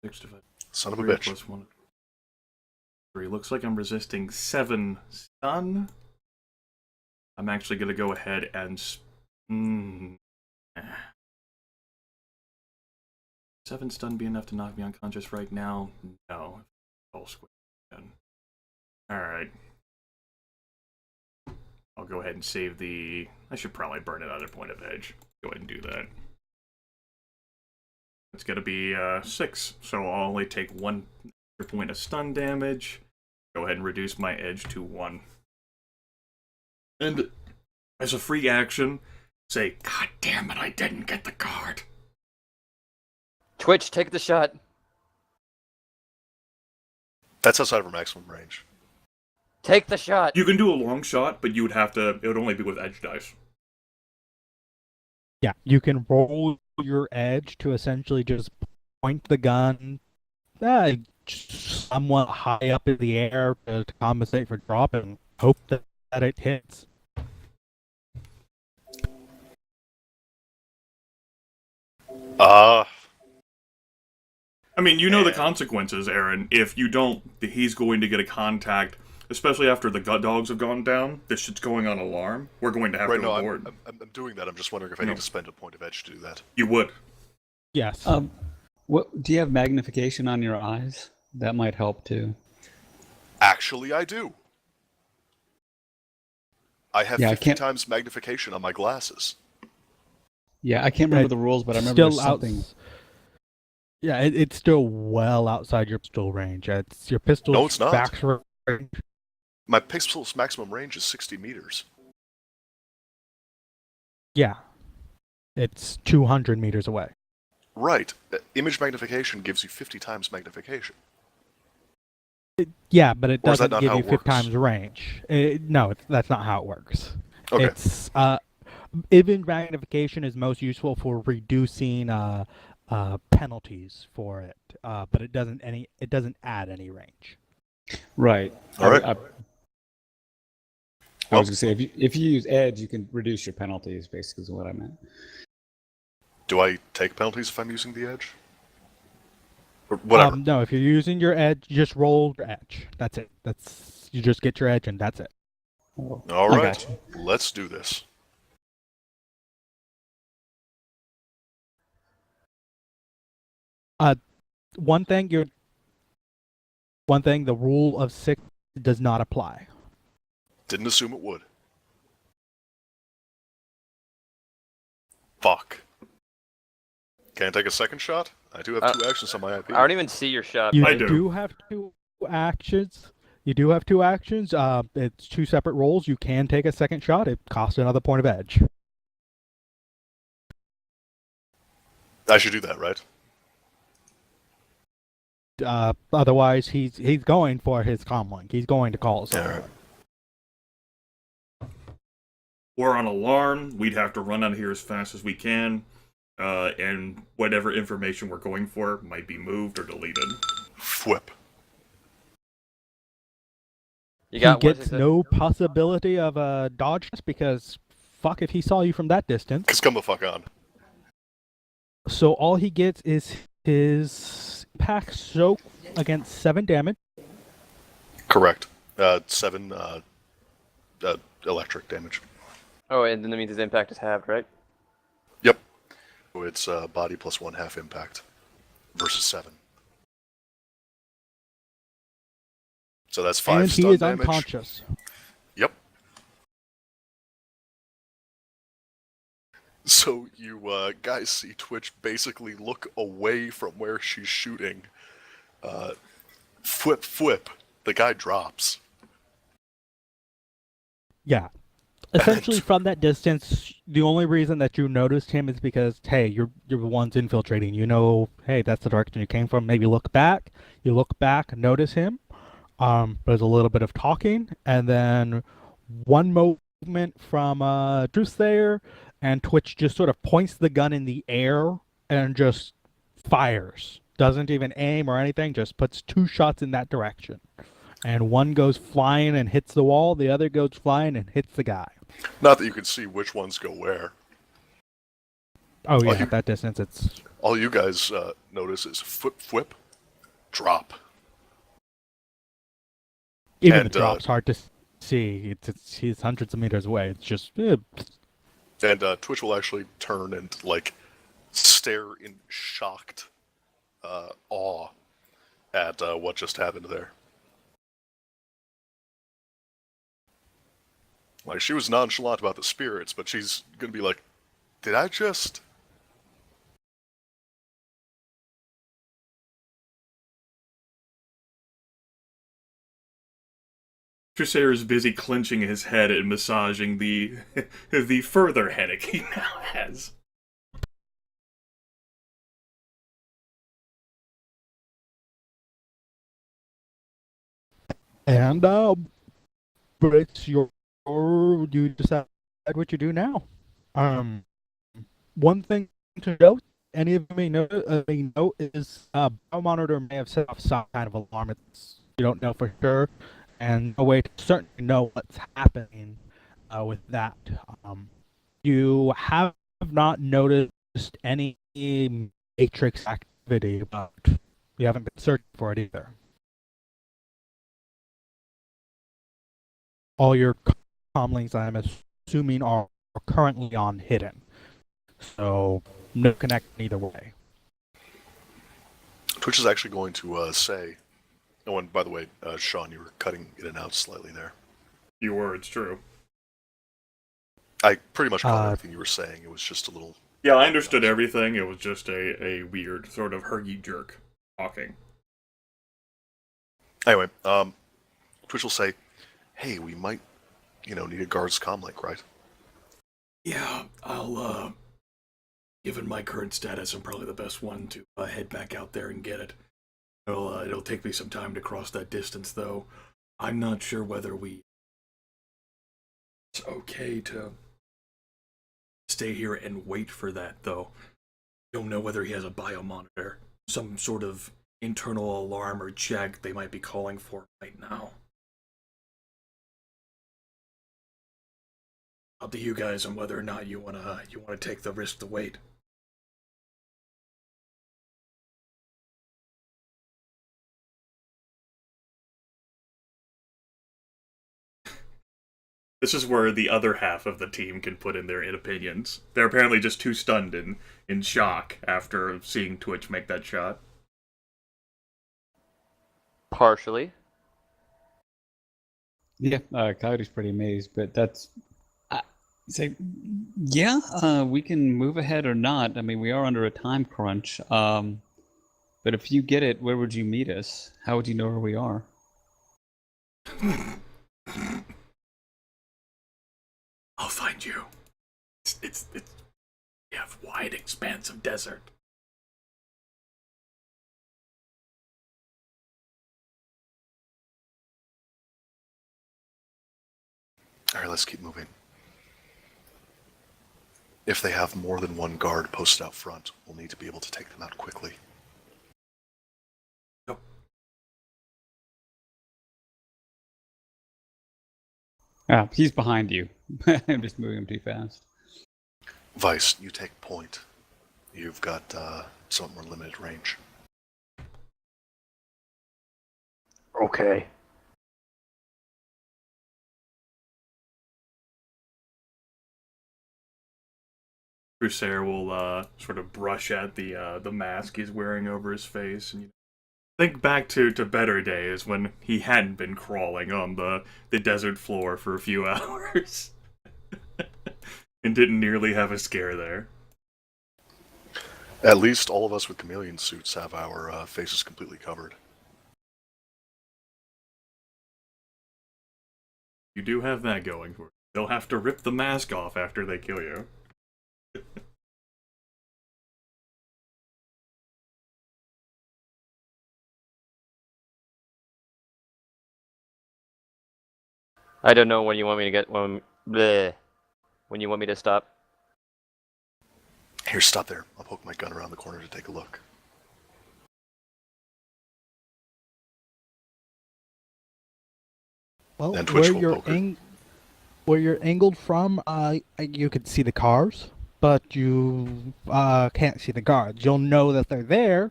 6 divided. Son of a 3 bitch. plus 1. 3. Looks like I'm resisting 7 stun. I'm actually gonna go ahead and 7 stun be enough to knock me unconscious right now? No. All square. Alright. I'll go ahead and save the... I should probably burn another point of edge. Go ahead and do that. It's gonna be 6, so I'll only take 1 extra point of stun damage. Go ahead and reduce my edge to 1. And as a free action, say, God damn it, I didn't get the card. Twitch, take the shot. That's outside of our maximum range. Take the shot. You can do a long shot, but you would have to, it would only be with edge dice. Yeah, you can roll your edge to essentially just point the gun somewhat high up in the air to compensate for drop and hope that it hits. I mean, you know the consequences, Aaron. If you don't, he's going to get a contact, especially after the dogs have gone down. This shit's going on alarm. We're going to have Right, to no, abort. I'm doing that. I'm just wondering if I need to spend a point of edge to do that. You would. Yes. What do you have magnification on your eyes? That might help too. Actually, I do. I have Yeah, 50 times magnification on my glasses. Yeah, I can't remember the rules, but I remember there's something. Yeah, it's still well outside your pistol range. It's your pistol's No, it's not. max range. My pistol's maximum range is 60 meters. Yeah. It's 200 meters away. Right. Image magnification gives you 50 times magnification. Yeah, but it Or is that doesn't not give how you it 50 works? times range. No, that's not how it works. Okay. It's image magnification is most useful for reducing penalties for it, but it doesn't add any range. Right. All right. I was gonna say if you use edge, you can reduce your penalties. Basically, is what I meant. Do I take penalties if I'm using the edge? Or whatever. No, if you're using your edge, just roll your edge. That's it. You just get your edge and that's it. Oh, All I right. gotcha. Let's do this. One thing, the rule of 6 does not apply. Didn't assume it would. Fuck. Can I take a second shot? I do have 2 actions on my IP. I don't even see your shot. You I do. have 2 actions. You do have 2 actions. It's 2 separate rolls. You can take a second shot. It costs another point of edge. I should do that, right? Otherwise, he's going for his comlink. He's going to call us. Alright. Or on alarm, we'd have to run out of here as fast as we can, and whatever information we're going for might be moved or deleted. Flip. You He got one gets success. no possibility of a dodge just because fuck if he saw you from that distance. Cause come the fuck on. So all he gets is his impact soak against 7 damage. Correct. 7 electric damage. Oh, and then that means his impact is halved, right? Yep. So it's body plus 1 half impact versus 7. So that's 5 And he stun is damage. unconscious. Yep. So you guys see Twitch basically look away from where she's shooting. Flip. The guy drops. Yeah. Essentially, from that distance, the only reason that you noticed him is because, hey, you're the ones infiltrating. You know, hey, that's the direction you came from. Maybe look back. You look back, notice him. There's a little bit of talking, and then one movement from Druce there, and Twitch just sort of points the gun in the air and just fires. Doesn't even aim or anything, just puts 2 shots in that direction. And one goes flying and hits the wall, the other goes flying and hits the guy. Not that you can see which ones go where. Oh, yeah, you- at that distance, it's... All you guys notice is flip, drop. Even And, the drop's hard to see. He's hundreds of meters away. It's just... And Twitch will actually turn and, like, stare in shocked awe at what just happened there. Like, she was nonchalant about the spirits, but she's gonna be like, did I just... Trusair is busy clenching his head and massaging the the further headache he now has. And, but it's your... You decide what you do now. One thing to note, any of you may know is Biomonitor may have set off some kind of alarm. You don't know for sure, and no way to certainly know what's happening with that. You have not noticed any matrix activity, but you haven't been searching for it either. All your comlinks, I'm assuming, are currently on hidden. So, no connection either way. Twitch is actually going to say... Oh, and by the way, Sean, you were cutting in and out slightly there. Your words, true. I pretty much caught everything you were saying. It was just a little... Yeah, I understood everything. It was just a weird sort of herky-jerk talking. Anyway, Twitch will say, hey, we might, need a guard's comlink, right? Yeah, I'll, given my current status, I'm probably the best one to head back out there and get it. It'll take me some time to cross that distance, though. I'm not sure whether it's okay to stay here and wait for that, though. Don't know whether he has a biomonitor, some sort of internal alarm or check they might be calling for right now. Up to you guys on whether or not you wanna take the risk to wait. This is where the other half of the team can put in their opinions. They're apparently just too stunned in shock after seeing Twitch make that shot. Partially. Yeah, Coyote's pretty amazed, but that's... we can move ahead or not. I mean, we are under a time crunch. But if you get it, where would you meet us? How would you know where we are? I'll find you. It's we have wide expanse of desert. Alright, let's keep moving. If they have more than one guard posted out front, we'll need to be able to take them out quickly. He's behind you. I'm just moving him too fast. Vice, you take point. You've got somewhat more limited range. Okay. Crusader will sort of brush at the mask he's wearing over his face, and think back to better days when he hadn't been crawling on the desert floor for a few hours and didn't nearly have a scare there. At least all of us with chameleon suits have our faces completely covered. You do have that going for you. They'll have to rip the mask off after they kill you. I don't know when you want me to get when you want me to stop. Here, stop there. I'll poke my gun around the corner to take a look. Well, And Twitch where will you're poke her. where you're angled from, you could see the cars, but you can't see the guards. You'll know that they're there,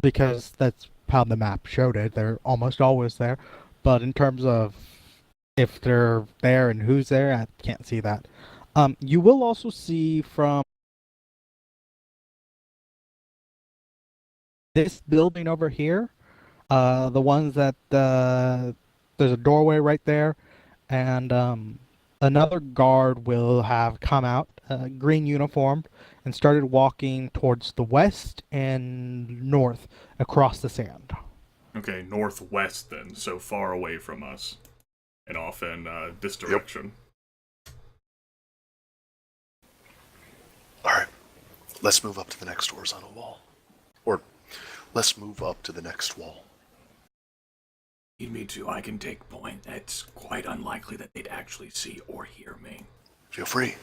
because that's how the map showed it. They're almost always there. But in terms of if they're there and who's there, I can't see that. You will also see from this building over here, the ones that there's a doorway right there, and another guard will have come out, green uniformed, and started walking towards the west and north across the sand. Okay, northwest then, so far away from us. And off in this direction. Alright, let's move up to the next horizontal wall. Or, let's move up to the next wall. Need me to, I can take point. It's quite unlikely that they'd actually see or hear me. Feel free.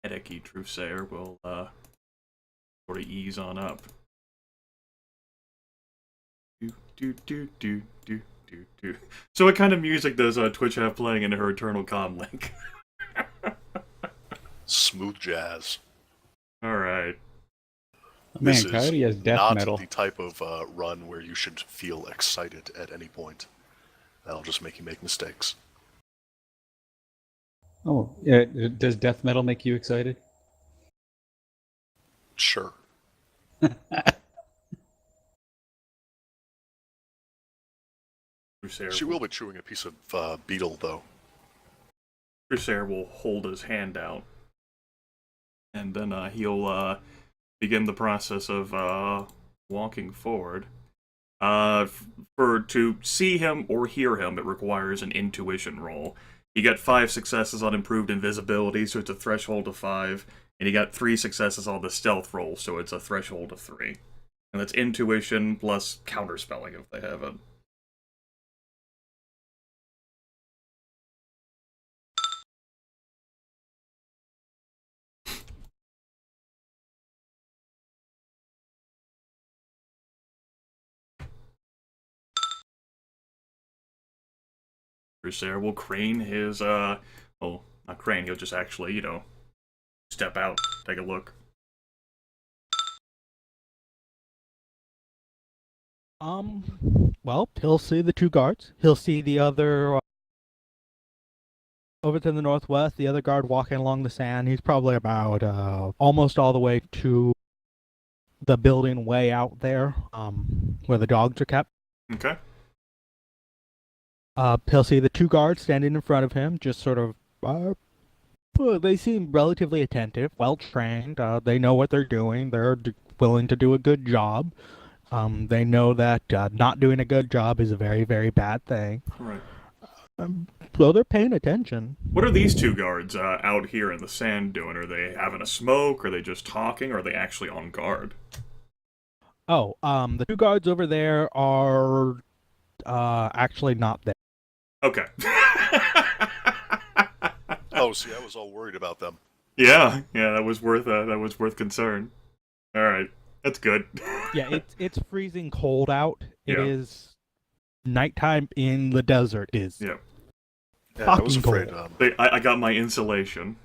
Hideki Truthsayer will sort of ease on up. Do. So what kind of music does Twitch have playing in her Eternal Comm link? Smooth jazz. Alright. Man, This Coyote has is death not metal. the type of run where you should feel excited at any point. That'll just make you make mistakes. Oh, yeah. Does death metal make you excited? Sure. Crusader She will be chewing a piece of beetle, though. Crusader will hold his hand out. And then he'll begin the process of walking forward. To see him or hear him, it requires an intuition roll. He got 5 successes on improved invisibility, so it's a threshold of 5. And he got 3 successes on the stealth roll, so it's a threshold of 3. And that's intuition plus counterspelling if they have it. Crusader will crane his, well, not crane, he'll just actually, step out, take a look. Well, he'll see the 2 guards. He'll see the other, over to the northwest, the other guard walking along the sand. He's probably about, almost all the way to the building way out there, where the dogs are kept. Okay. He'll see the 2 guards standing in front of him, just sort of, they seem relatively attentive, well trained. They know what they're doing. They're willing to do a good job. They know that not doing a good job is a very, very bad thing. Right. So they're paying attention. What are these two guards out here in the sand doing? Are they having a smoke? Are they just talking? Or are they actually on guard? Oh, the two guards over there are actually not there. Okay. Oh, see, I was all worried about them. Yeah, that was worth concern. All right, that's good. Yeah, it's freezing cold out. It Yeah. is nighttime in the desert. Is Yeah. Yeah, I was Fucking afraid. cold. I got my insulation.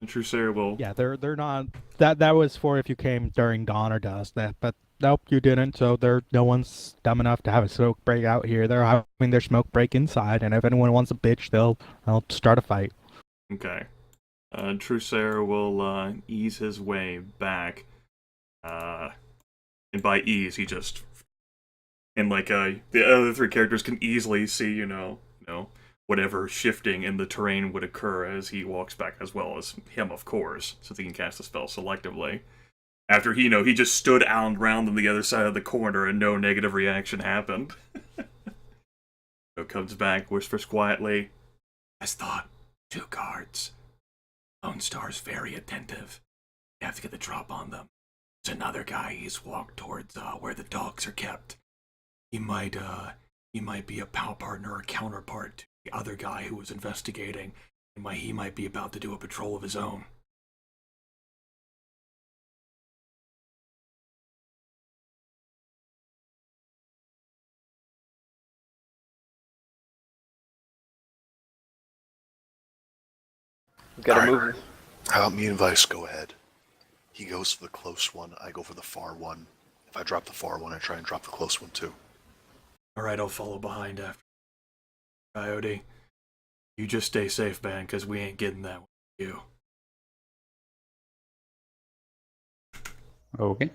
The Trusair will. yeah, they're not. That was for if you came during dawn or dusk. But nope, you didn't. So no one's dumb enough to have a smoke break out here. They're having their smoke break inside, and if anyone wants a bitch, they'll start a fight. Okay. Trusair will ease his way back. And by ease, he just and like the other three characters can easily see, whatever shifting in the terrain would occur as he walks back, as well as him, of course, so he can cast the spell selectively. After he just stood out round on the other side of the corner and no negative reaction happened. So comes back, whispers quietly, "As thought, 2 guards. Lone Star's very attentive. You have to get the drop on them. There's another guy, he's walked towards where the dogs are kept. He might be a pal partner or counterpart to the other guy who was investigating. He might be about to do a patrol of his own." Gotta Alright. move. How about me and Vice go ahead? He goes for the close one, I go for the far one. If I drop the far one, I try and drop the close one too. Alright, I'll follow behind after. Coyote, you just stay safe, man, because we ain't getting that with you. Okay.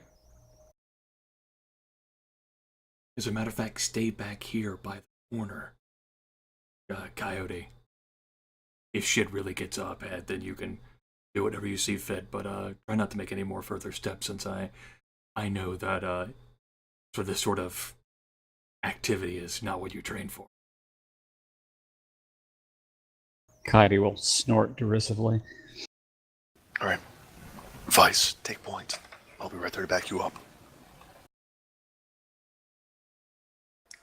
As a matter of fact, stay back here by the corner. Coyote. If shit really gets up ahead, then you can do whatever you see fit, but try not to make any more further steps, since I know that for this sort of activity is not what you train for. Coyote will snort derisively. Alright. Vice, take point. I'll be right there to back you up.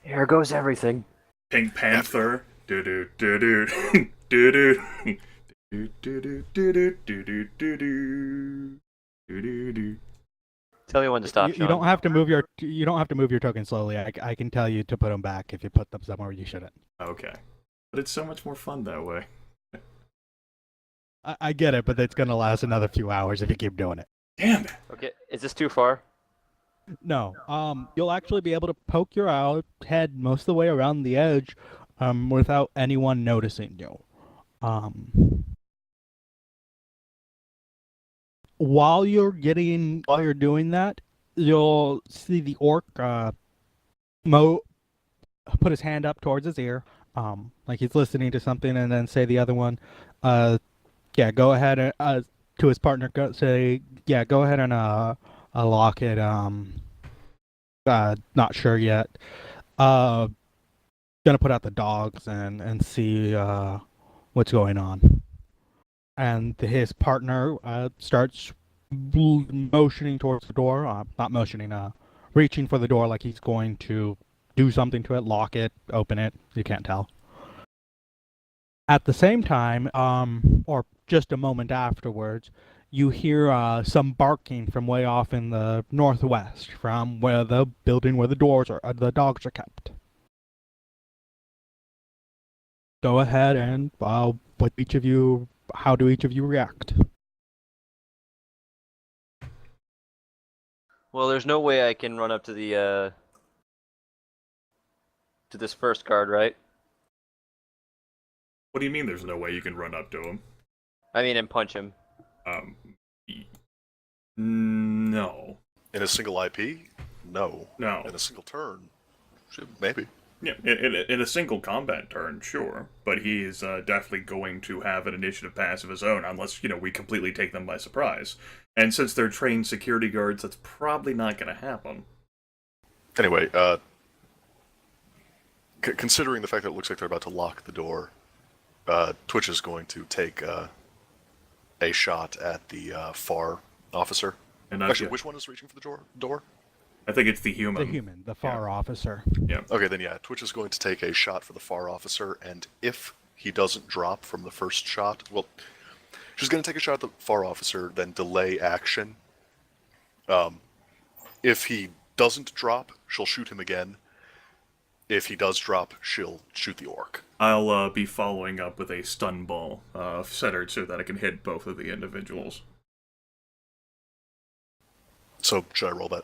Here goes everything. Pink Panther. Do do do do do do do do do do do do do do. Tell me when to stop. You don't have to move your token slowly. I can tell you to put them back if you put them somewhere you shouldn't. Okay, but it's so much more fun that way. I get it, but it's gonna last another few hours if you keep doing it. Damn it! Okay, is this too far? No, you'll actually be able to poke your head most of the way around the edge, without anyone noticing you. While you're doing that, you'll see the orc put his hand up towards his ear, like he's listening to something, and then say the other one, yeah, go ahead and to his partner, say, yeah, go ahead and lock it. Not sure yet. Gonna put out the dogs and see what's going on. And his partner starts motioning towards the door. Not motioning, reaching for the door like he's going to do something to it, lock it, open it. You can't tell. At the same time, or just a moment afterwards, you hear some barking from way off in the northwest, from where the building where the dogs are kept. Go ahead and how do each of you react? Well, there's no way I can run up to the to this first guard, right? What do you mean? There's no way you can run up to him? I mean, and punch him. No. In a single IP? No. No. In a single turn? Maybe. Yeah, in a single combat turn, sure, but he is definitely going to have an initiative pass of his own, unless we completely take them by surprise. And since they're trained security guards, that's probably not going to happen. Anyway, considering the fact that it looks like they're about to lock the door, Twitch is going to take a shot at the FAR officer. And Actually, which one is reaching for the door? I think it's the human. The human, the FAR officer. Yeah. Okay, then yeah, Twitch is going to take a shot for the FAR officer, and if he doesn't drop from the first shot, well, she's going to take a shot at the FAR officer, then delay action. If he doesn't drop, she'll shoot him again. If he does drop, she'll shoot the orc. I'll be following up with a stun ball centered so that I can hit both of the individuals. So, should I roll that?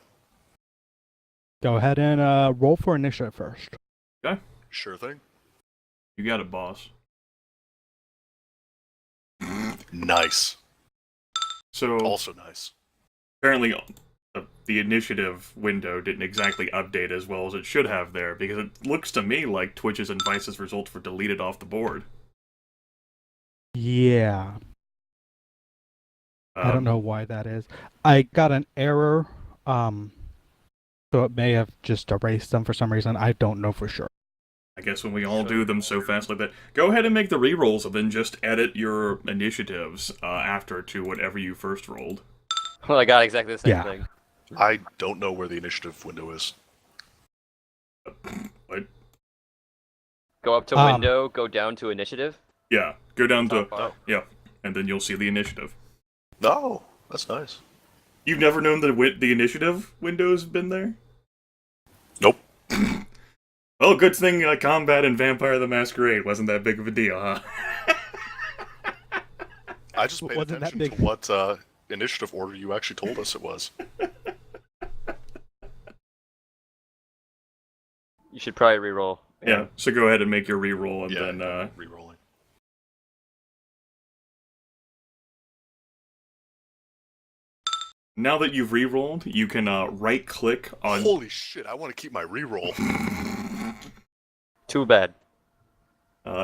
Go ahead and roll for initiative first. Okay. Sure thing. You got it, boss. Nice. So Also nice. apparently the initiative window didn't exactly update as well as it should have there, because it looks to me like Twitch's and Vice's results were deleted off the board. Yeah. I don't know why that is. I got an error, so it may have just erased them for some reason. I don't know for sure. I guess when we all do them so fast like that, go ahead and make the rerolls and then just edit your initiatives after to whatever you first rolled. Well, I got exactly the same Yeah. thing. I don't know where the initiative window is. What? Go up to window, go down to initiative. Yeah, go down to... Top bar. Yeah, and then you'll see the initiative. No, that's nice. You've never known that the initiative window's been there? Nope. Well, good thing combat in Vampire the Masquerade wasn't that big of a deal, huh? I just paid Wasn't that attention to big? what initiative order you actually told us it was. You should probably reroll. Yeah, so go ahead and make your reroll and Yeah, then... rerolling. Now that you've rerolled, you can right-click on... Holy shit, I want to keep my reroll. Too bad.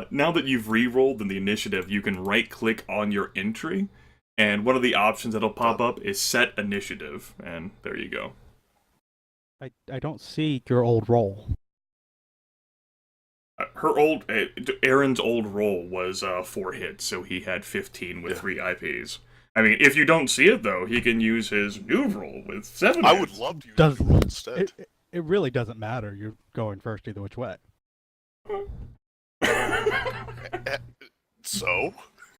Now that you've rerolled in the initiative, you can right-click on your entry, and one of the options that'll pop up is Set Initiative, and there you go. I don't see your old roll. Aaron's old roll was 4 hits, so he had 15 with Yeah. 3 IPs. I mean, if you don't see it, though, he can use his new roll with 7 I hits. would love to use Does- that roll instead. It really doesn't matter. You're going first either which way. So?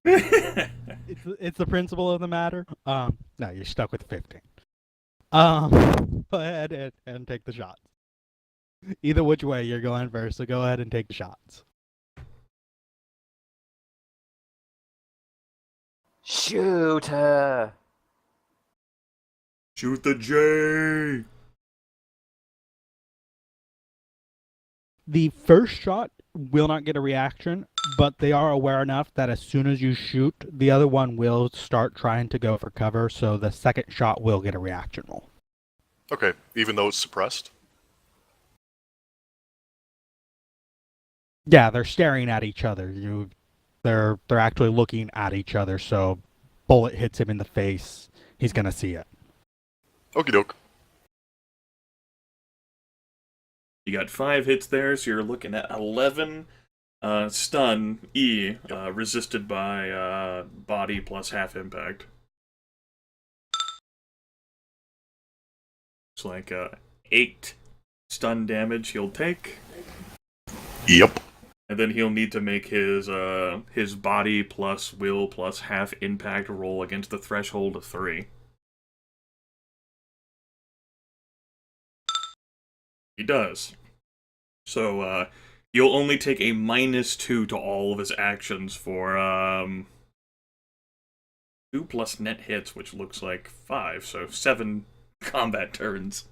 It's the principle of the matter. No, you're stuck with 15. Go ahead and take the shots. Either which way, you're going first, so go ahead and take the shots. Shoot her. Shoot the J! The first shot will not get a reaction, but they are aware enough that as soon as you shoot, the other one will start trying to go for cover, so the second shot will get a reaction roll. Okay, even though it's suppressed? Yeah, they're staring at each other. They're actually looking at each other, so bullet hits him in the face, he's gonna see it. Okie doke. You got 5 hits there, so you're looking at 11 stun E, resisted by body plus half impact. It's like 8 stun damage he'll take, Yep. and then he'll need to make his body plus will plus half impact roll against the threshold of 3. He does. So, you'll only take a -2 to all of his actions for, 2 plus net hits, which looks like 5, so 7 combat turns.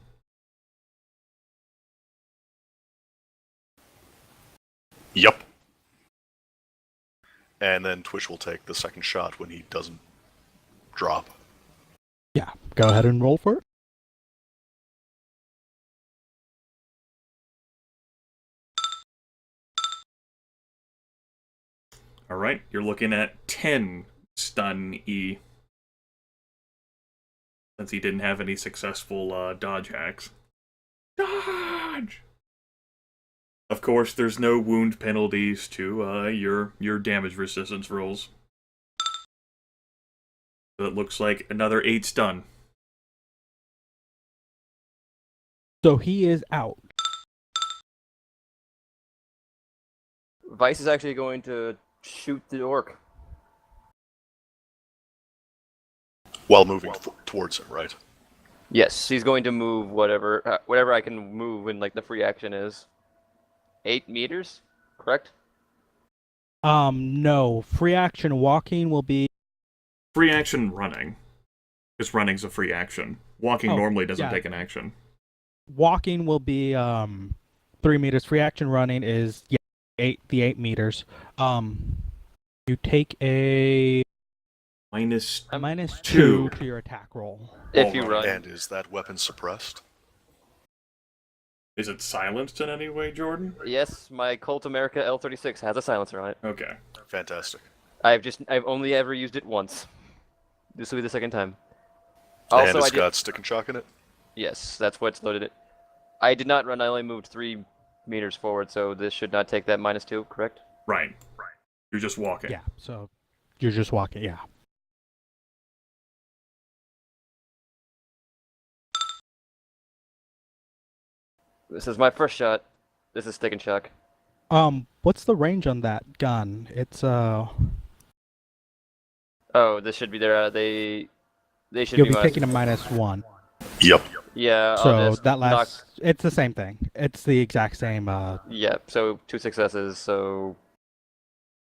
Yep. And then Twitch will take the second shot when he doesn't drop. Yeah, go ahead and roll for it. Alright, you're looking at 10 stun E. Since he didn't have any successful dodge hacks. Dodge! Of course, there's no wound penalties to your damage resistance rolls. So it looks like another 8 stun. So he is out. Vice is actually going to shoot the orc. While moving towards him, right? Yes, he's going to move whatever I can move when like the free action is. 8 meters, correct? No. Free action walking will be. Free action running. Because running's a free action. Walking normally doesn't take an action. Walking will be 3 meters. Free action running is 8 meters. You take a Minus minus 2 2 to your attack roll. If you run. And is that weapon suppressed? Is it silenced in any way, Jordan? Yes, my Colt America L36 has a silencer on it. Okay. Fantastic. I've only ever used it once. This will be the second time. And it's got stick and shock in it? Yes, that's what's loaded it. I did not run, I only moved 3 meters forward, so this should not take that minus 2, correct? Right. You're just walking. Yeah, so you're just walking, yeah. This is my first shot. This is stick and shock. What's the range on that gun? It's Oh, this should be they should you'll be be taking a -1. Yep. Yeah, I'll So just that knock... it's the same thing. It's the exact same Yeah, so 2 successes, so